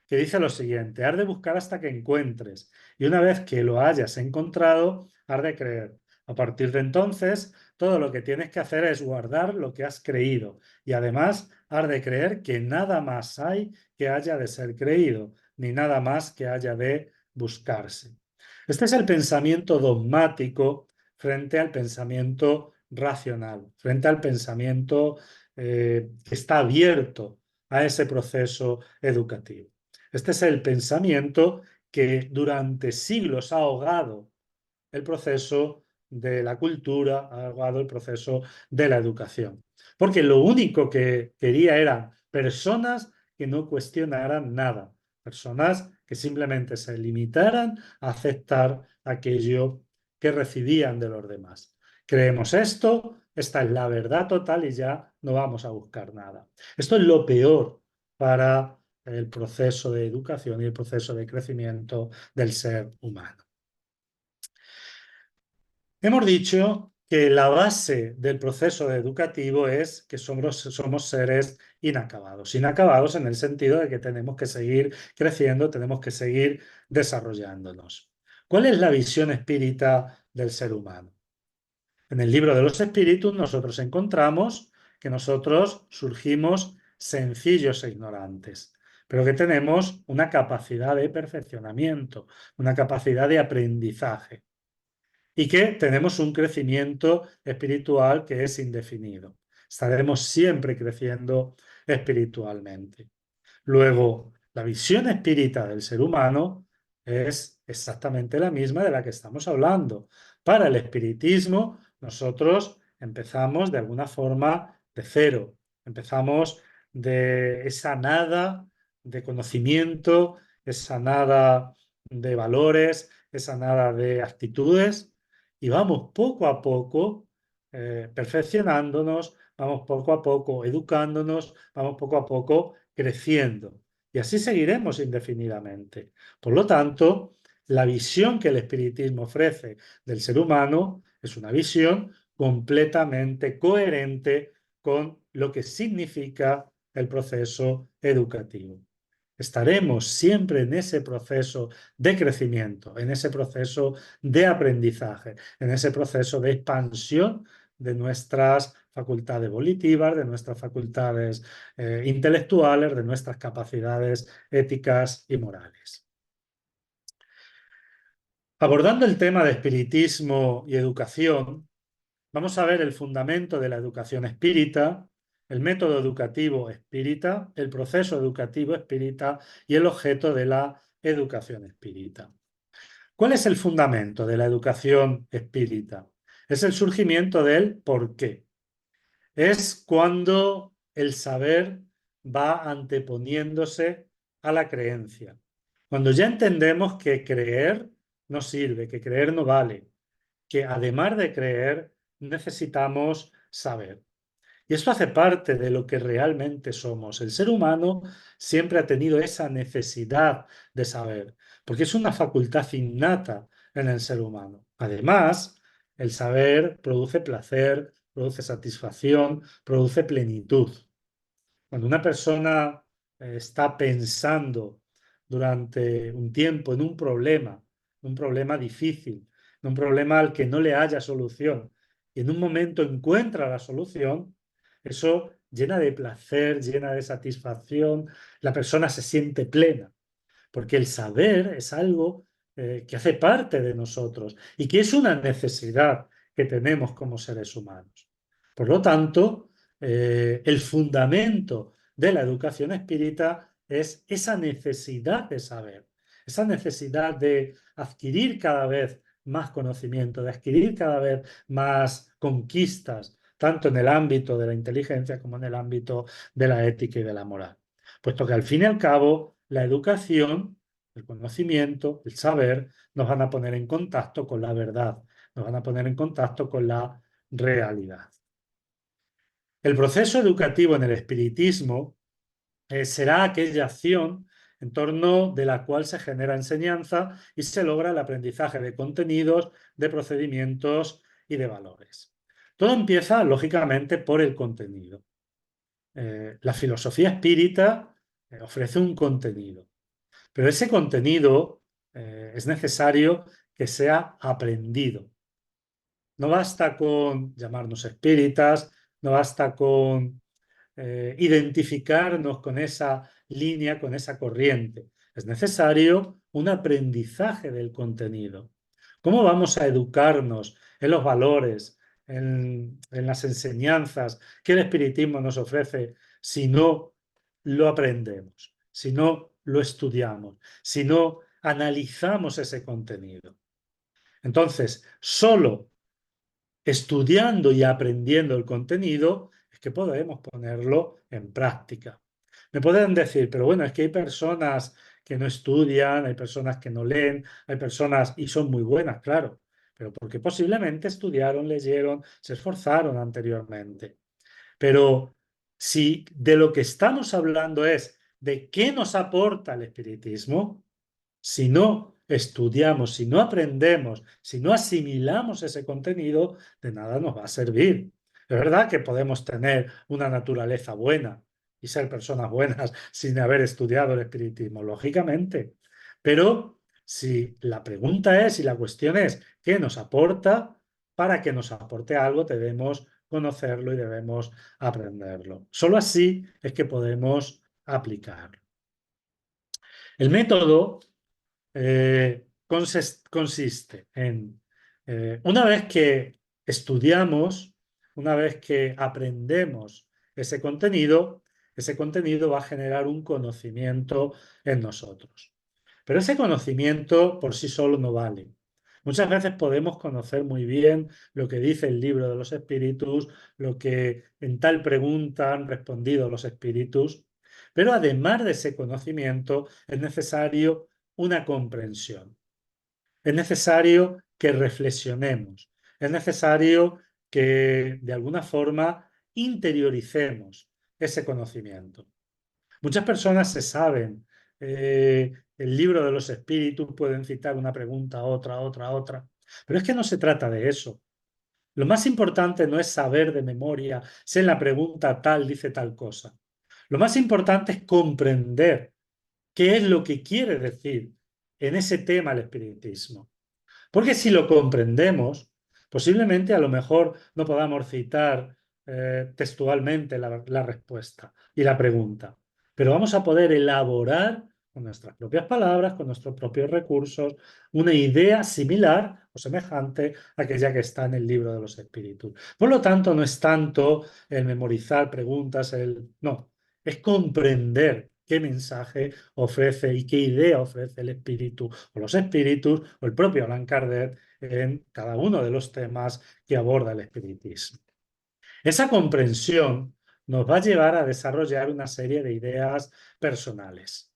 que dice lo siguiente: has de buscar hasta que encuentres, y una vez que lo hayas encontrado, has de creer. A partir de entonces, todo lo que tienes que hacer es guardar lo que has creído, y además has de creer que nada más hay que haya de ser creído, ni nada más que haya de buscarse. Este es el pensamiento dogmático frente al pensamiento racional, frente al pensamiento que está abierto a ese proceso educativo. Este es el pensamiento que durante siglos ha ahogado el proceso de la cultura, ha ahogado el proceso de la educación. Porque lo único que quería eran personas que no cuestionaran nada, personas que simplemente se limitaran a aceptar aquello que recibían de los demás, Creemos esto, esta es la verdad total y ya no vamos a buscar nada. Esto es lo peor para el proceso de educación y el proceso de crecimiento del ser humano. Hemos dicho que la base del proceso educativo es que somos seres inacabados. Inacabados en el sentido de que tenemos que seguir creciendo, tenemos que seguir desarrollándonos. ¿Cuál es la visión espírita del ser humano? En el libro de los espíritus nosotros encontramos que nosotros surgimos sencillos e ignorantes, pero que tenemos una capacidad de perfeccionamiento, una capacidad de aprendizaje y que tenemos un crecimiento espiritual que es indefinido. Estaremos siempre creciendo espiritualmente. Luego, la visión espírita del ser humano es exactamente la misma de la que estamos hablando. Para el espiritismo, nosotros empezamos de alguna forma de cero. Empezamos de esa nada de conocimiento, esa nada de valores, esa nada de actitudes y vamos poco a poco perfeccionándonos, vamos poco a poco educándonos, vamos poco a poco creciendo. Y así seguiremos indefinidamente. Por lo tanto, la visión que el espiritismo ofrece del ser humano es una visión completamente coherente con lo que significa el proceso educativo. Estaremos siempre en ese proceso de crecimiento, en ese proceso de aprendizaje, en ese proceso de expansión de nuestras facultades volitivas, de nuestras facultades intelectuales, de nuestras capacidades éticas y morales. Abordando el tema de espiritismo y educación, vamos a ver el fundamento de la educación espírita, el método educativo espírita, el proceso educativo espírita y el objeto de la educación espírita. ¿Cuál es el fundamento de la educación espírita? Es el surgimiento del por qué. Es cuando el saber va anteponiéndose a la creencia. Cuando ya entendemos que creer no sirve, que creer no vale, que además de creer necesitamos saber. Y esto hace parte de lo que realmente somos. El ser humano siempre ha tenido esa necesidad de saber, porque es una facultad innata en el ser humano. Además, el saber produce placer, produce satisfacción, produce plenitud. Cuando una persona está pensando durante un tiempo en un problema difícil, en un problema al que no le haya solución, y en un momento encuentra la solución, eso llena de placer, llena de satisfacción, la persona se siente plena, porque el saber es algo que hace parte de nosotros y que es una necesidad que tenemos como seres humanos. Por lo tanto, el fundamento de la educación espírita es esa necesidad de saber, esa necesidad de adquirir cada vez más conocimiento, de adquirir cada vez más conquistas, tanto en el ámbito de la inteligencia como en el ámbito de la ética y de la moral. Puesto que al fin y al cabo, la educación, el conocimiento, el saber, nos van a poner en contacto con la verdad, nos van a poner en contacto con la realidad. El proceso educativo en el espiritismo será aquella acción en torno de la cual se genera enseñanza y se logra el aprendizaje de contenidos, de procedimientos y de valores. Todo empieza, lógicamente, por el contenido. La filosofía espírita ofrece un contenido, pero ese contenido es necesario que sea aprendido. No basta con llamarnos espíritas, no basta con identificarnos con esa línea, con esa corriente. Es necesario un aprendizaje del contenido. ¿Cómo vamos a educarnos en los valores, en las enseñanzas que el espiritismo nos ofrece si no lo aprendemos, si no lo estudiamos, si no analizamos ese contenido? Entonces, solo estudiando y aprendiendo el contenido es que podemos ponerlo en práctica. Me pueden decir, pero bueno, es que hay personas que no estudian, hay personas que no leen, hay personas, y son muy buenas, claro, pero porque posiblemente estudiaron, leyeron, se esforzaron anteriormente. Pero si de lo que estamos hablando es de qué nos aporta el espiritismo, si no estudiamos, si no aprendemos, si no asimilamos ese contenido, de nada nos va a servir. Es verdad que podemos tener una naturaleza buena y ser personas buenas sin haber estudiado el espiritismo, lógicamente. Pero si la pregunta es y la cuestión es qué nos aporta, para que nos aporte algo debemos conocerlo y debemos aprenderlo. Solo así es que podemos aplicarlo. El método consiste en, una vez que estudiamos, una vez que aprendemos ese contenido va a generar un conocimiento en nosotros. Pero ese conocimiento por sí solo no vale. Muchas veces podemos conocer muy bien lo que dice el libro de los espíritus, lo que en tal pregunta han respondido los espíritus, pero además de ese conocimiento es necesario una comprensión. Es necesario que reflexionemos. Es necesario que de alguna forma interioricemos ese conocimiento. Muchas personas se saben el libro de los espíritus, pueden citar una pregunta, otra, pero es que no se trata de eso. Lo más importante no es saber de memoria si en la pregunta tal dice tal cosa. Lo más importante es comprender qué es lo que quiere decir en ese tema el espiritismo. Porque si lo comprendemos, posiblemente a lo mejor no podamos citar textualmente la respuesta y la pregunta, pero vamos a poder elaborar con nuestras propias palabras, con nuestros propios recursos, una idea similar o semejante a aquella que está en el libro de los espíritus. Por lo tanto, no es tanto el memorizar preguntas, no, es comprender qué mensaje ofrece y qué idea ofrece el espíritu o los espíritus o el propio Allan Kardec en cada uno de los temas que aborda el espiritismo. Esa comprensión nos va a llevar a desarrollar una serie de ideas personales.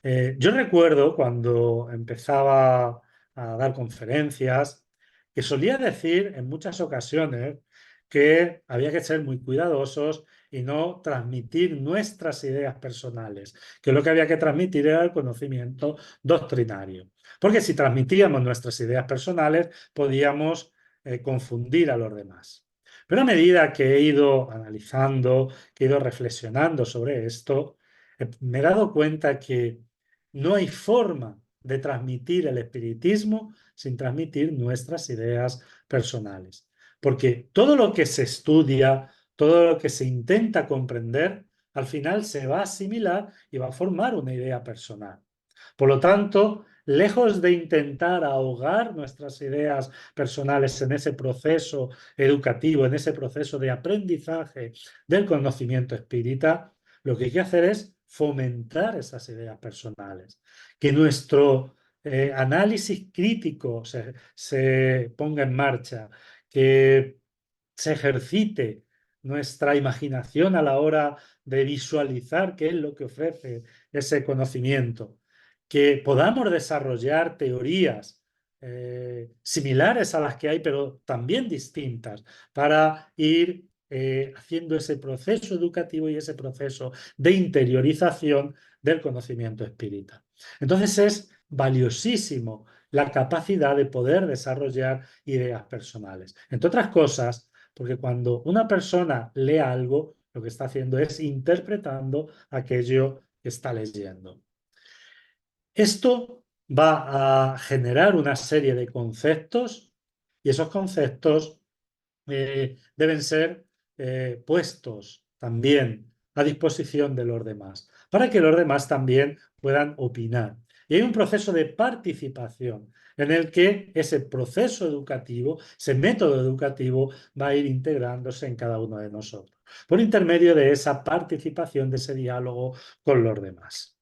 Yo recuerdo cuando empezaba a dar conferencias que solía decir en muchas ocasiones que había que ser muy cuidadosos y no transmitir nuestras ideas personales, que lo que había que transmitir era el conocimiento doctrinario. Porque si transmitíamos nuestras ideas personales, podíamos confundir a los demás. Pero a medida que he ido analizando, que he ido reflexionando sobre esto, me he dado cuenta que no hay forma de transmitir el espiritismo sin transmitir nuestras ideas personales. Porque todo lo que se estudia, todo lo que se intenta comprender, al final se va a asimilar y va a formar una idea personal. Por lo tanto, lejos de intentar ahogar nuestras ideas personales en ese proceso educativo, en ese proceso de aprendizaje del conocimiento espírita, lo que hay que hacer es fomentar esas ideas personales, que nuestro análisis crítico se ponga en marcha, que se ejercite nuestra imaginación a la hora de visualizar qué es lo que ofrece ese conocimiento, que podamos desarrollar teorías similares a las que hay, pero también distintas, para ir haciendo ese proceso educativo y ese proceso de interiorización del conocimiento espírita. Entonces es valiosísimo la capacidad de poder desarrollar ideas personales. Entre otras cosas, porque cuando una persona lee algo, lo que está haciendo es interpretando aquello que está leyendo. Esto va a generar una serie de conceptos y esos conceptos deben ser puestos también a disposición de los demás, para que los demás también puedan opinar. Y hay un proceso de participación en el que ese proceso educativo, ese método educativo va a ir integrándose en cada uno de nosotros, por intermedio de esa participación, de ese diálogo con los demás.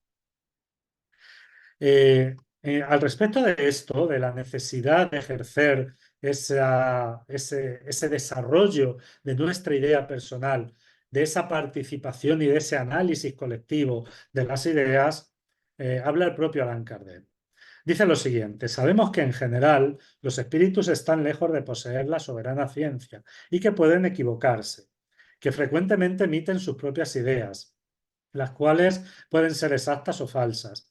Al respecto de esto, de la necesidad de ejercer ese desarrollo de nuestra idea personal, de esa participación y de ese análisis colectivo de las ideas, habla el propio Allan Kardec. Dice lo siguiente: sabemos que en general los espíritus están lejos de poseer la soberana ciencia y que pueden equivocarse, que frecuentemente emiten sus propias ideas, las cuales pueden ser exactas o falsas.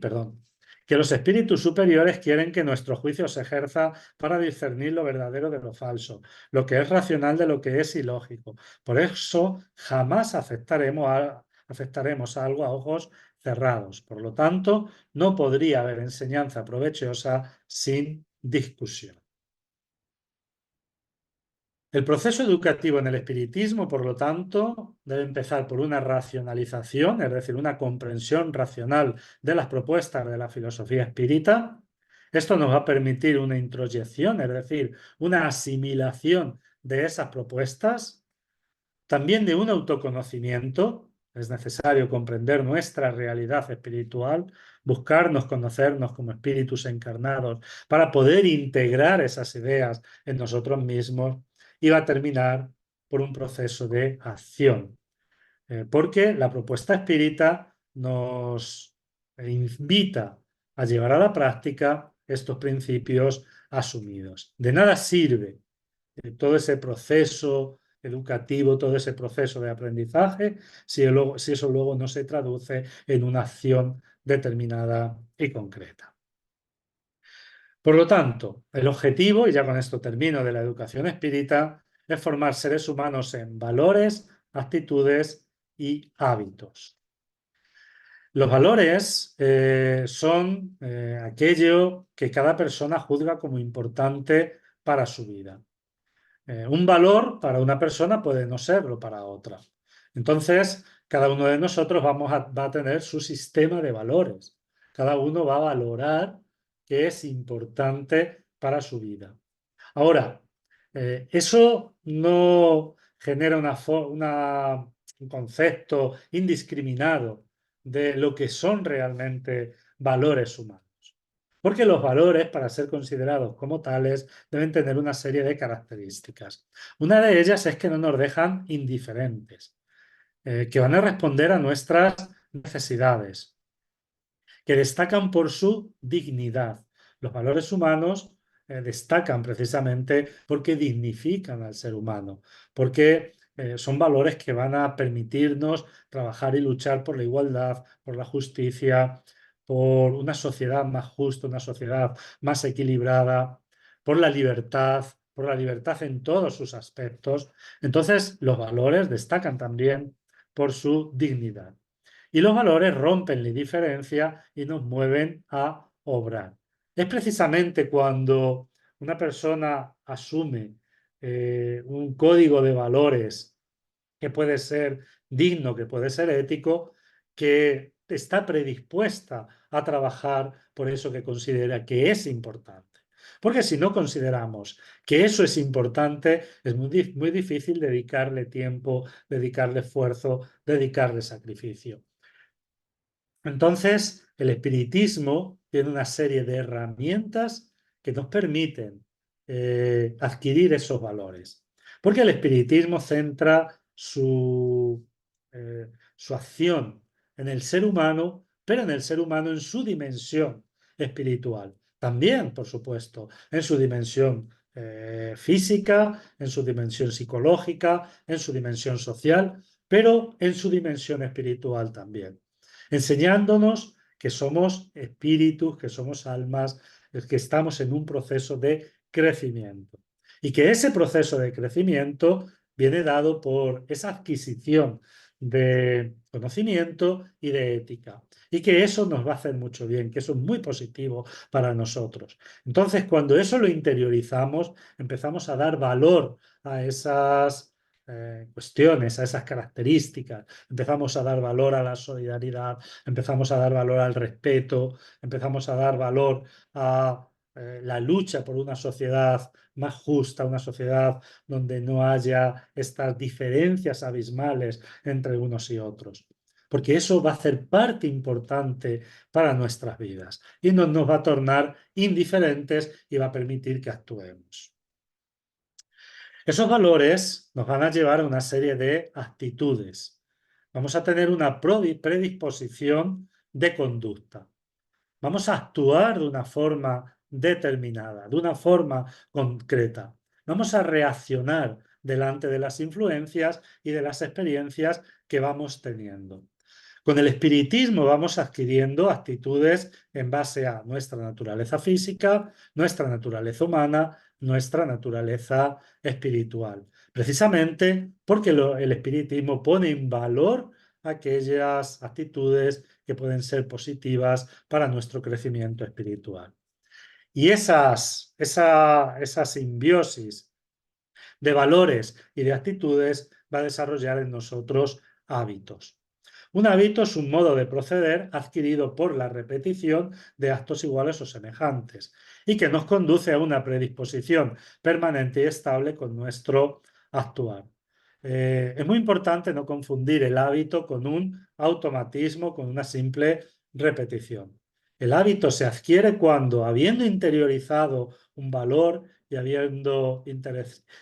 Perdón. Que los espíritus superiores quieren que nuestro juicio se ejerza para discernir lo verdadero de lo falso, lo que es racional de lo que es ilógico. Por eso jamás aceptaremos algo a ojos cerrados. Por lo tanto, no podría haber enseñanza provechosa sin discusión. El proceso educativo en el espiritismo, por lo tanto, debe empezar por una racionalización, es decir, una comprensión racional de las propuestas de la filosofía espírita. Esto nos va a permitir una introyección, es decir, una asimilación de esas propuestas, también de un autoconocimiento. Es necesario comprender nuestra realidad espiritual, buscarnos, conocernos como espíritus encarnados para poder integrar esas ideas en nosotros mismos, y va a terminar por un proceso de acción, porque la propuesta espírita nos invita a llevar a la práctica estos principios asumidos. De nada sirve todo ese proceso educativo, todo ese proceso de aprendizaje, si eso luego no se traduce en una acción determinada y concreta. Por lo tanto, el objetivo, y ya con esto termino, de la educación espírita es formar seres humanos en valores, actitudes y hábitos. Los valores son aquello que cada persona juzga como importante para su vida. Un valor para una persona puede no serlo para otra. Entonces, cada uno de nosotros va a tener su sistema de valores. Cada uno va a valorar qué es importante para su vida. Ahora, eso no genera un concepto indiscriminado de lo que son realmente valores humanos. Porque los valores, para ser considerados como tales, deben tener una serie de características. Una de ellas es que no nos dejan indiferentes, que van a responder a nuestras necesidades, que destacan por su dignidad. Los valores humanos destacan precisamente porque dignifican al ser humano, porque son valores que van a permitirnos trabajar y luchar por la igualdad, por la justicia, por una sociedad más justa, una sociedad más equilibrada, por la libertad en todos sus aspectos. Entonces, los valores destacan también por su dignidad. Y los valores rompen la indiferencia y nos mueven a obrar. Es precisamente cuando una persona asume un código de valores que puede ser digno, que puede ser ético, que está predispuesta a trabajar por eso que considera que es importante. Porque si no consideramos que eso es importante, es muy difícil dedicarle tiempo, dedicarle esfuerzo, dedicarle sacrificio. Entonces, el espiritismo tiene una serie de herramientas que nos permiten adquirir esos valores. Porque el espiritismo centra su acción en el ser humano, pero en el ser humano en su dimensión espiritual. También, por supuesto, en su dimensión física, en su dimensión psicológica, en su dimensión social, pero en su dimensión espiritual también, enseñándonos que somos espíritus, que somos almas, que estamos en un proceso de crecimiento. Y que ese proceso de crecimiento viene dado por esa adquisición de conocimiento y de ética. Y que eso nos va a hacer mucho bien, que eso es muy positivo para nosotros. Entonces, cuando eso lo interiorizamos, empezamos a dar valor a esas cuestiones, a esas características. Empezamos a dar valor a la solidaridad, empezamos a dar valor al respeto, empezamos a dar valor a la lucha por una sociedad más justa, una sociedad donde no haya estas diferencias abismales entre unos y otros. Porque eso va a ser parte importante para nuestras vidas y no nos va a tornar indiferentes y va a permitir que actuemos. Esos valores nos van a llevar a una serie de actitudes. Vamos a tener una predisposición de conducta. vamos a actuar de una forma determinada, de una forma concreta. Vamos a reaccionar delante de las influencias y de las experiencias que vamos teniendo. Con el espiritismo vamos adquiriendo actitudes en base a nuestra naturaleza física, nuestra naturaleza humana, nuestra naturaleza espiritual. Precisamente porque el espiritismo pone en valor aquellas actitudes que pueden ser positivas para nuestro crecimiento espiritual. Y esa simbiosis de valores y de actitudes va a desarrollar en nosotros hábitos. Un hábito es un modo de proceder adquirido por la repetición de actos iguales o semejantes y que nos conduce a una predisposición permanente y estable con nuestro actuar. Es muy importante no confundir el hábito con un automatismo, con una simple repetición. El hábito se adquiere cuando, habiendo interiorizado un valor y habiendo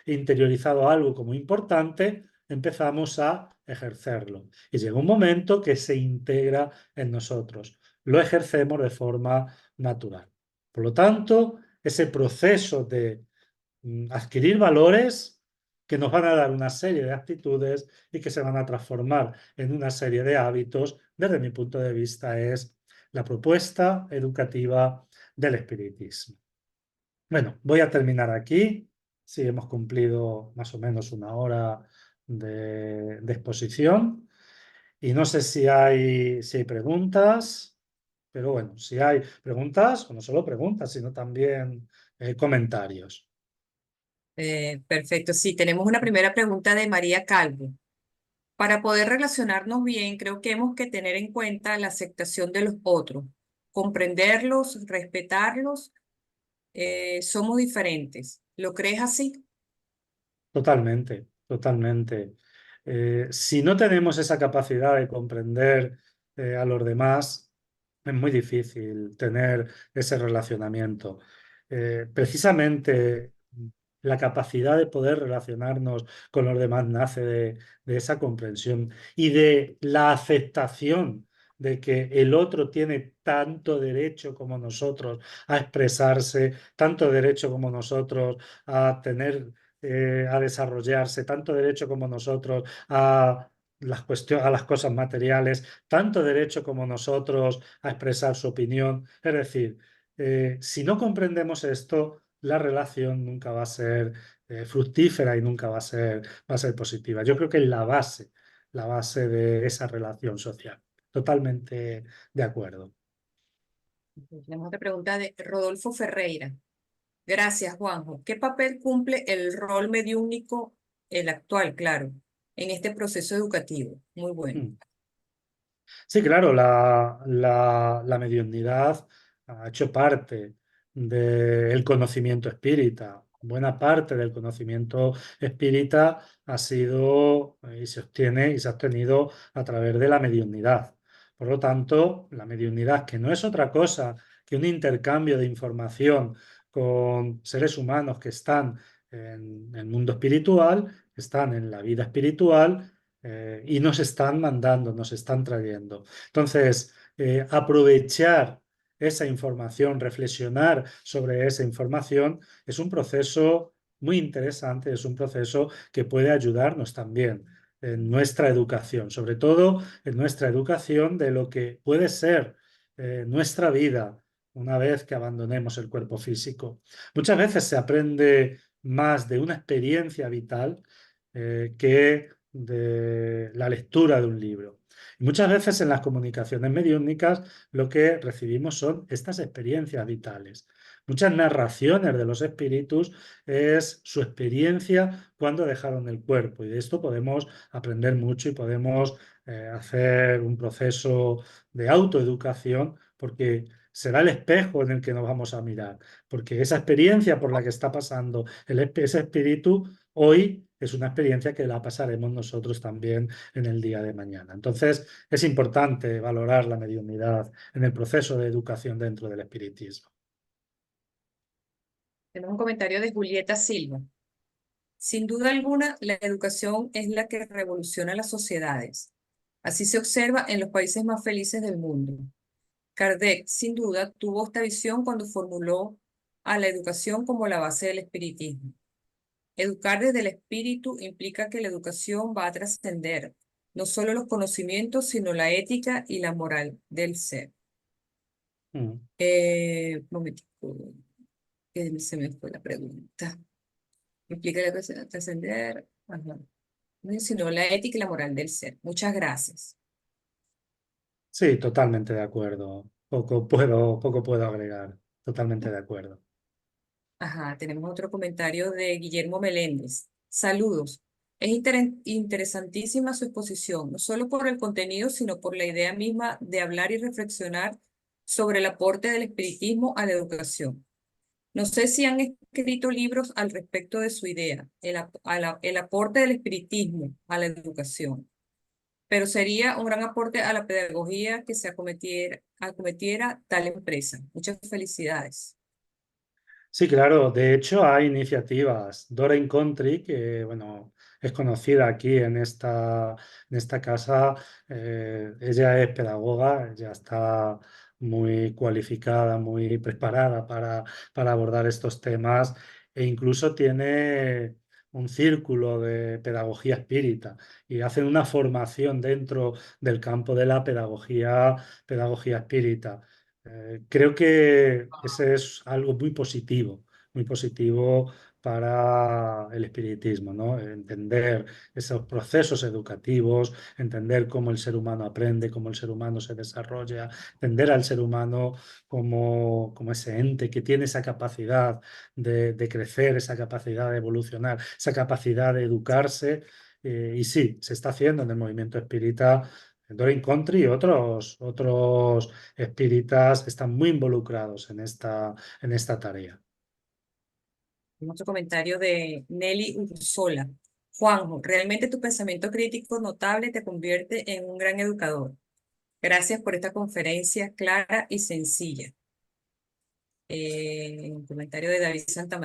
interiorizado algo como importante, empezamos a ejercerlo. Y llega un momento que se integra en nosotros. Lo ejercemos de forma natural. Por lo tanto, ese proceso de adquirir valores que nos van a dar una serie de actitudes y que se van a transformar en una serie de hábitos, desde mi punto de vista, es la propuesta educativa del espiritismo. Bueno, voy a terminar aquí. Sí, hemos cumplido más o menos una hora de exposición. Y no sé si hay preguntas, pero bueno, si hay preguntas, o no solo preguntas, sino también comentarios. Perfecto, sí, tenemos una primera pregunta de María Calvo. Para poder relacionarnos bien, creo que hemos que tener en cuenta la aceptación de los otros, comprenderlos, respetarlos. Somos diferentes. ¿Lo crees así? Totalmente, totalmente. Si no tenemos esa capacidad de comprender a los demás, es muy difícil tener ese relacionamiento. Precisamente la capacidad de poder relacionarnos con los demás nace de esa comprensión y de la aceptación de que el otro tiene tanto derecho como nosotros a expresarse, tanto derecho como nosotros a tener a desarrollarse, tanto derecho como nosotros a a las cosas materiales, tanto derecho como nosotros a expresar su opinión. Es decir, si no comprendemos esto, la relación nunca va a ser fructífera y nunca va a ser positiva. Yo creo que es la base de esa relación social. Totalmente de acuerdo. Tenemos otra pregunta de Rodolfo Ferreira. Gracias, Juanjo. ¿Qué papel cumple el rol mediúnico, el actual, claro, en este proceso educativo? Muy bueno. Mm. Sí, claro, la mediunidad ha hecho parte del conocimiento espírita. Buena parte del conocimiento espírita ha sido y se obtiene y se ha obtenido a través de la mediunidad. Por lo tanto, la mediunidad, que no es otra cosa que un intercambio de información con seres humanos que están en el mundo espiritual, están en la vida espiritual y nos están mandando, nos están trayendo. Entonces, aprovechar esa información, reflexionar sobre esa información, es un proceso muy interesante, es un proceso que puede ayudarnos también en nuestra educación, sobre todo en nuestra educación de lo que puede ser nuestra vida una vez que abandonemos el cuerpo físico. Muchas veces se aprende más de una experiencia vital que de la lectura de un libro. Y muchas veces en las comunicaciones mediúnicas lo que recibimos son estas experiencias vitales. Muchas narraciones de los espíritus es su experiencia cuando dejaron el cuerpo y de esto podemos aprender mucho y podemos hacer un proceso de autoeducación porque será el espejo en el que nos vamos a mirar, porque esa experiencia por la que está pasando ese espíritu hoy es una experiencia que la pasaremos nosotros también en el día de mañana. Entonces, es importante valorar la mediunidad en el proceso de educación dentro del espiritismo. Tenemos un comentario de Julieta Silva. Sin duda alguna, la educación es la que revoluciona las sociedades. Así se observa en los países más felices del mundo. Kardec, sin duda, tuvo esta visión cuando formuló a la educación como la base del espiritismo. Educar desde el espíritu implica que la educación va a trascender no solo los conocimientos, sino la ética y la moral del ser. Mm. Momentico, que se me fue la pregunta. Implica la trascender, ajá, no, sino la ética y la moral del ser. Muchas gracias. Sí, totalmente de acuerdo. Poco puedo agregar. Totalmente de acuerdo. Ajá, tenemos otro comentario de Guillermo Meléndez. Saludos. Es interesantísima su exposición, no solo por el contenido, sino por la idea misma de hablar y reflexionar sobre el aporte del espiritismo a la educación. No sé si han escrito libros al respecto de su idea, el aporte del espiritismo a la educación, pero sería un gran aporte a la pedagogía que se acometiera tal empresa. Muchas felicidades. Sí, claro. De hecho, hay iniciativas. Dora Country, que bueno, es conocida aquí en esta casa, ella es pedagoga, ella está muy cualificada, muy preparada para abordar estos temas e incluso tiene un círculo de pedagogía espírita y hacen una formación dentro del campo de la pedagogía espírita. Creo que ese es algo muy positivo para el espiritismo, ¿no? Entender esos procesos educativos, entender cómo el ser humano aprende, cómo el ser humano se desarrolla, entender al ser humano como ese ente que tiene esa capacidad de crecer, esa capacidad de evolucionar, esa capacidad de educarse. Y sí, se está haciendo en el movimiento espírita. Doreen Country y otros espíritas están muy involucrados en esta tarea. Otro comentario de Nelly Ursola. Juanjo, realmente tu pensamiento crítico notable te convierte en un gran educador. Gracias por esta conferencia clara y sencilla. Un comentario de David Santa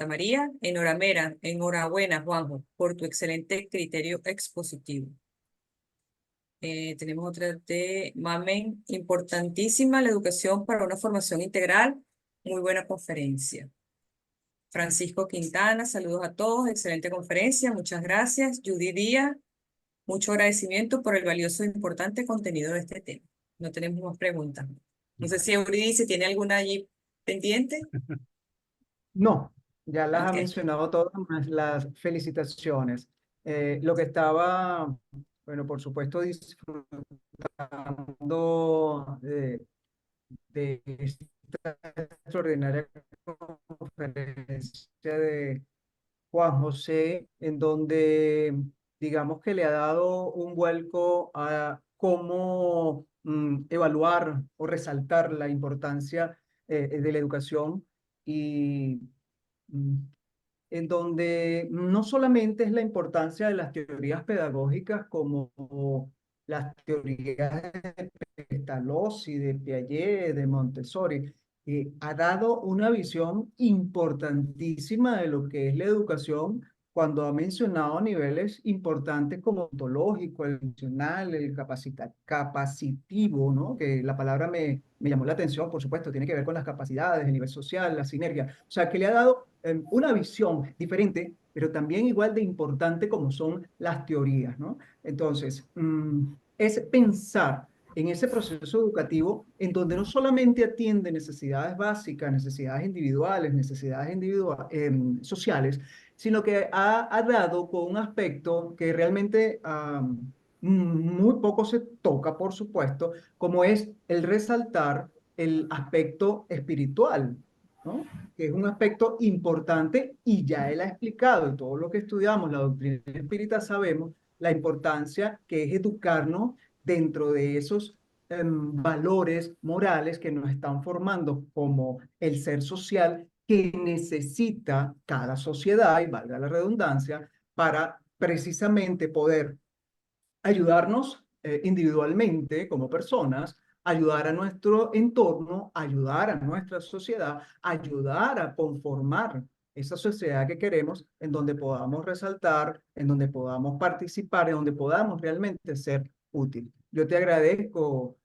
María. Enhorabuena, Juanjo, por tu excelente criterio expositivo. Tenemos otra de Mamen. Importantísima la educación para una formación integral. Muy buena conferencia. Francisco Quintana, saludos a todos, excelente conferencia, muchas gracias. Judy Díaz, mucho agradecimiento por el valioso e importante contenido de este tema. No tenemos más preguntas. No sé si Eurídice tiene alguna allí pendiente. No, ya las ha Ok. mencionado todas más las felicitaciones. Lo que estaba, bueno, por supuesto, disfrutando de esta extraordinaria conferencia de Juan José, en donde digamos que le ha dado un vuelco a cómo evaluar o resaltar la importancia de la educación y mm, en donde no solamente es la importancia de las teorías pedagógicas como las teorías de Pestalozzi, de Piaget, de Montessori, ha dado una visión importantísima de lo que es la educación cuando ha mencionado niveles importantes como ontológico, el emocional, el capacitivo, ¿no? Que la palabra me llamó la atención, por supuesto, tiene que ver con las capacidades, el nivel social, la sinergia. O sea, que le ha dado una visión diferente, pero también igual de importante como son las teorías, ¿no? Entonces, es pensar en ese proceso educativo en donde no solamente atiende necesidades básicas, necesidades individuales, sociales, sino que ha dado con un aspecto que realmente muy poco se toca, por supuesto, como es el resaltar el aspecto espiritual, ¿no? Que es un aspecto importante y ya él ha explicado en todo lo que estudiamos, la doctrina espírita, sabemos la importancia que es educarnos dentro de esos valores morales que nos están formando como el ser social que necesita cada sociedad, y valga la redundancia, para precisamente poder ayudarnos individualmente como personas, ayudar a nuestro entorno, ayudar a nuestra sociedad, ayudar a conformar esa sociedad que queremos, en donde podamos resaltar, en donde podamos participar, en donde podamos realmente ser útil. Yo te agradezco,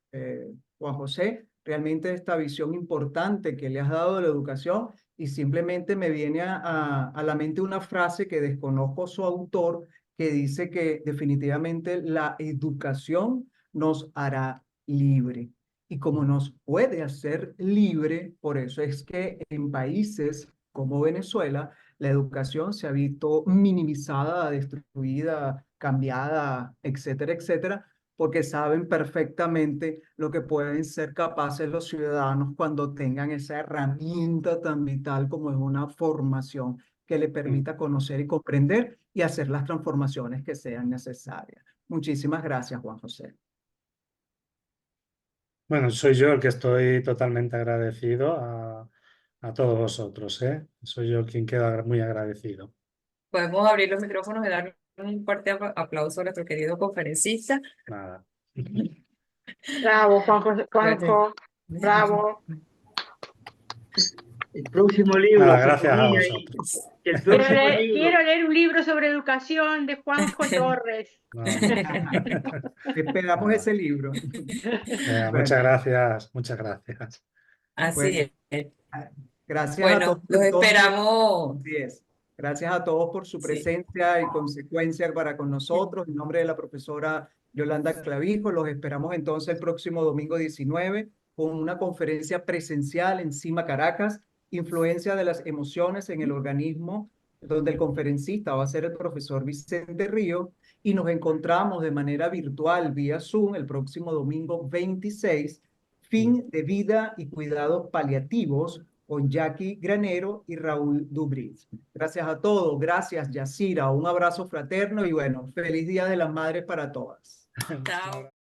Juan José, realmente esta visión importante que le has dado de la educación y simplemente me viene a la mente una frase que desconozco su autor que dice que definitivamente la educación nos hará libre. Y como nos puede hacer libre, por eso es que en países como Venezuela, la educación se ha visto minimizada, destruida, cambiada, etcétera, etcétera, porque saben perfectamente lo que pueden ser capaces los ciudadanos cuando tengan esa herramienta tan vital como es una formación que le Mm. permita conocer y comprender y hacer las transformaciones que sean necesarias. Muchísimas gracias, Juan José. Bueno, soy yo el que estoy totalmente agradecido a todos vosotros, ¿eh? Soy yo quien queda muy agradecido. Podemos abrir los micrófonos y dar un fuerte aplauso a nuestro querido conferencista. Nada. Bravo, Gracias. Juanjo, bravo. El próximo libro Nada, se gracias a ponía ahí. vosotros. El próximo libro. Quiero leer un libro sobre educación de Juanjo Torres. No. Esperamos Nada. ese libro. Muchas Bueno, gracias, muchas gracias. Así bueno, es. gracias a todos Bueno, los entonces. esperamos. Así es. Gracias a todos por su Sí. presencia y consecuencia para con nosotros. En nombre de la profesora Yolanda Clavijo, los esperamos entonces el próximo domingo 19 con una conferencia presencial en CIMA Caracas, influencia de las emociones en el organismo, donde el conferencista va a ser el profesor Vicente Río, y nos encontramos de manera virtual vía Zoom el próximo domingo 26, fin de vida y cuidados paliativos, con Jackie Granero y Raúl Dubriz. Gracias a todos, gracias Yacira, un abrazo fraterno y bueno, feliz Día de las Madres para todas. Chao.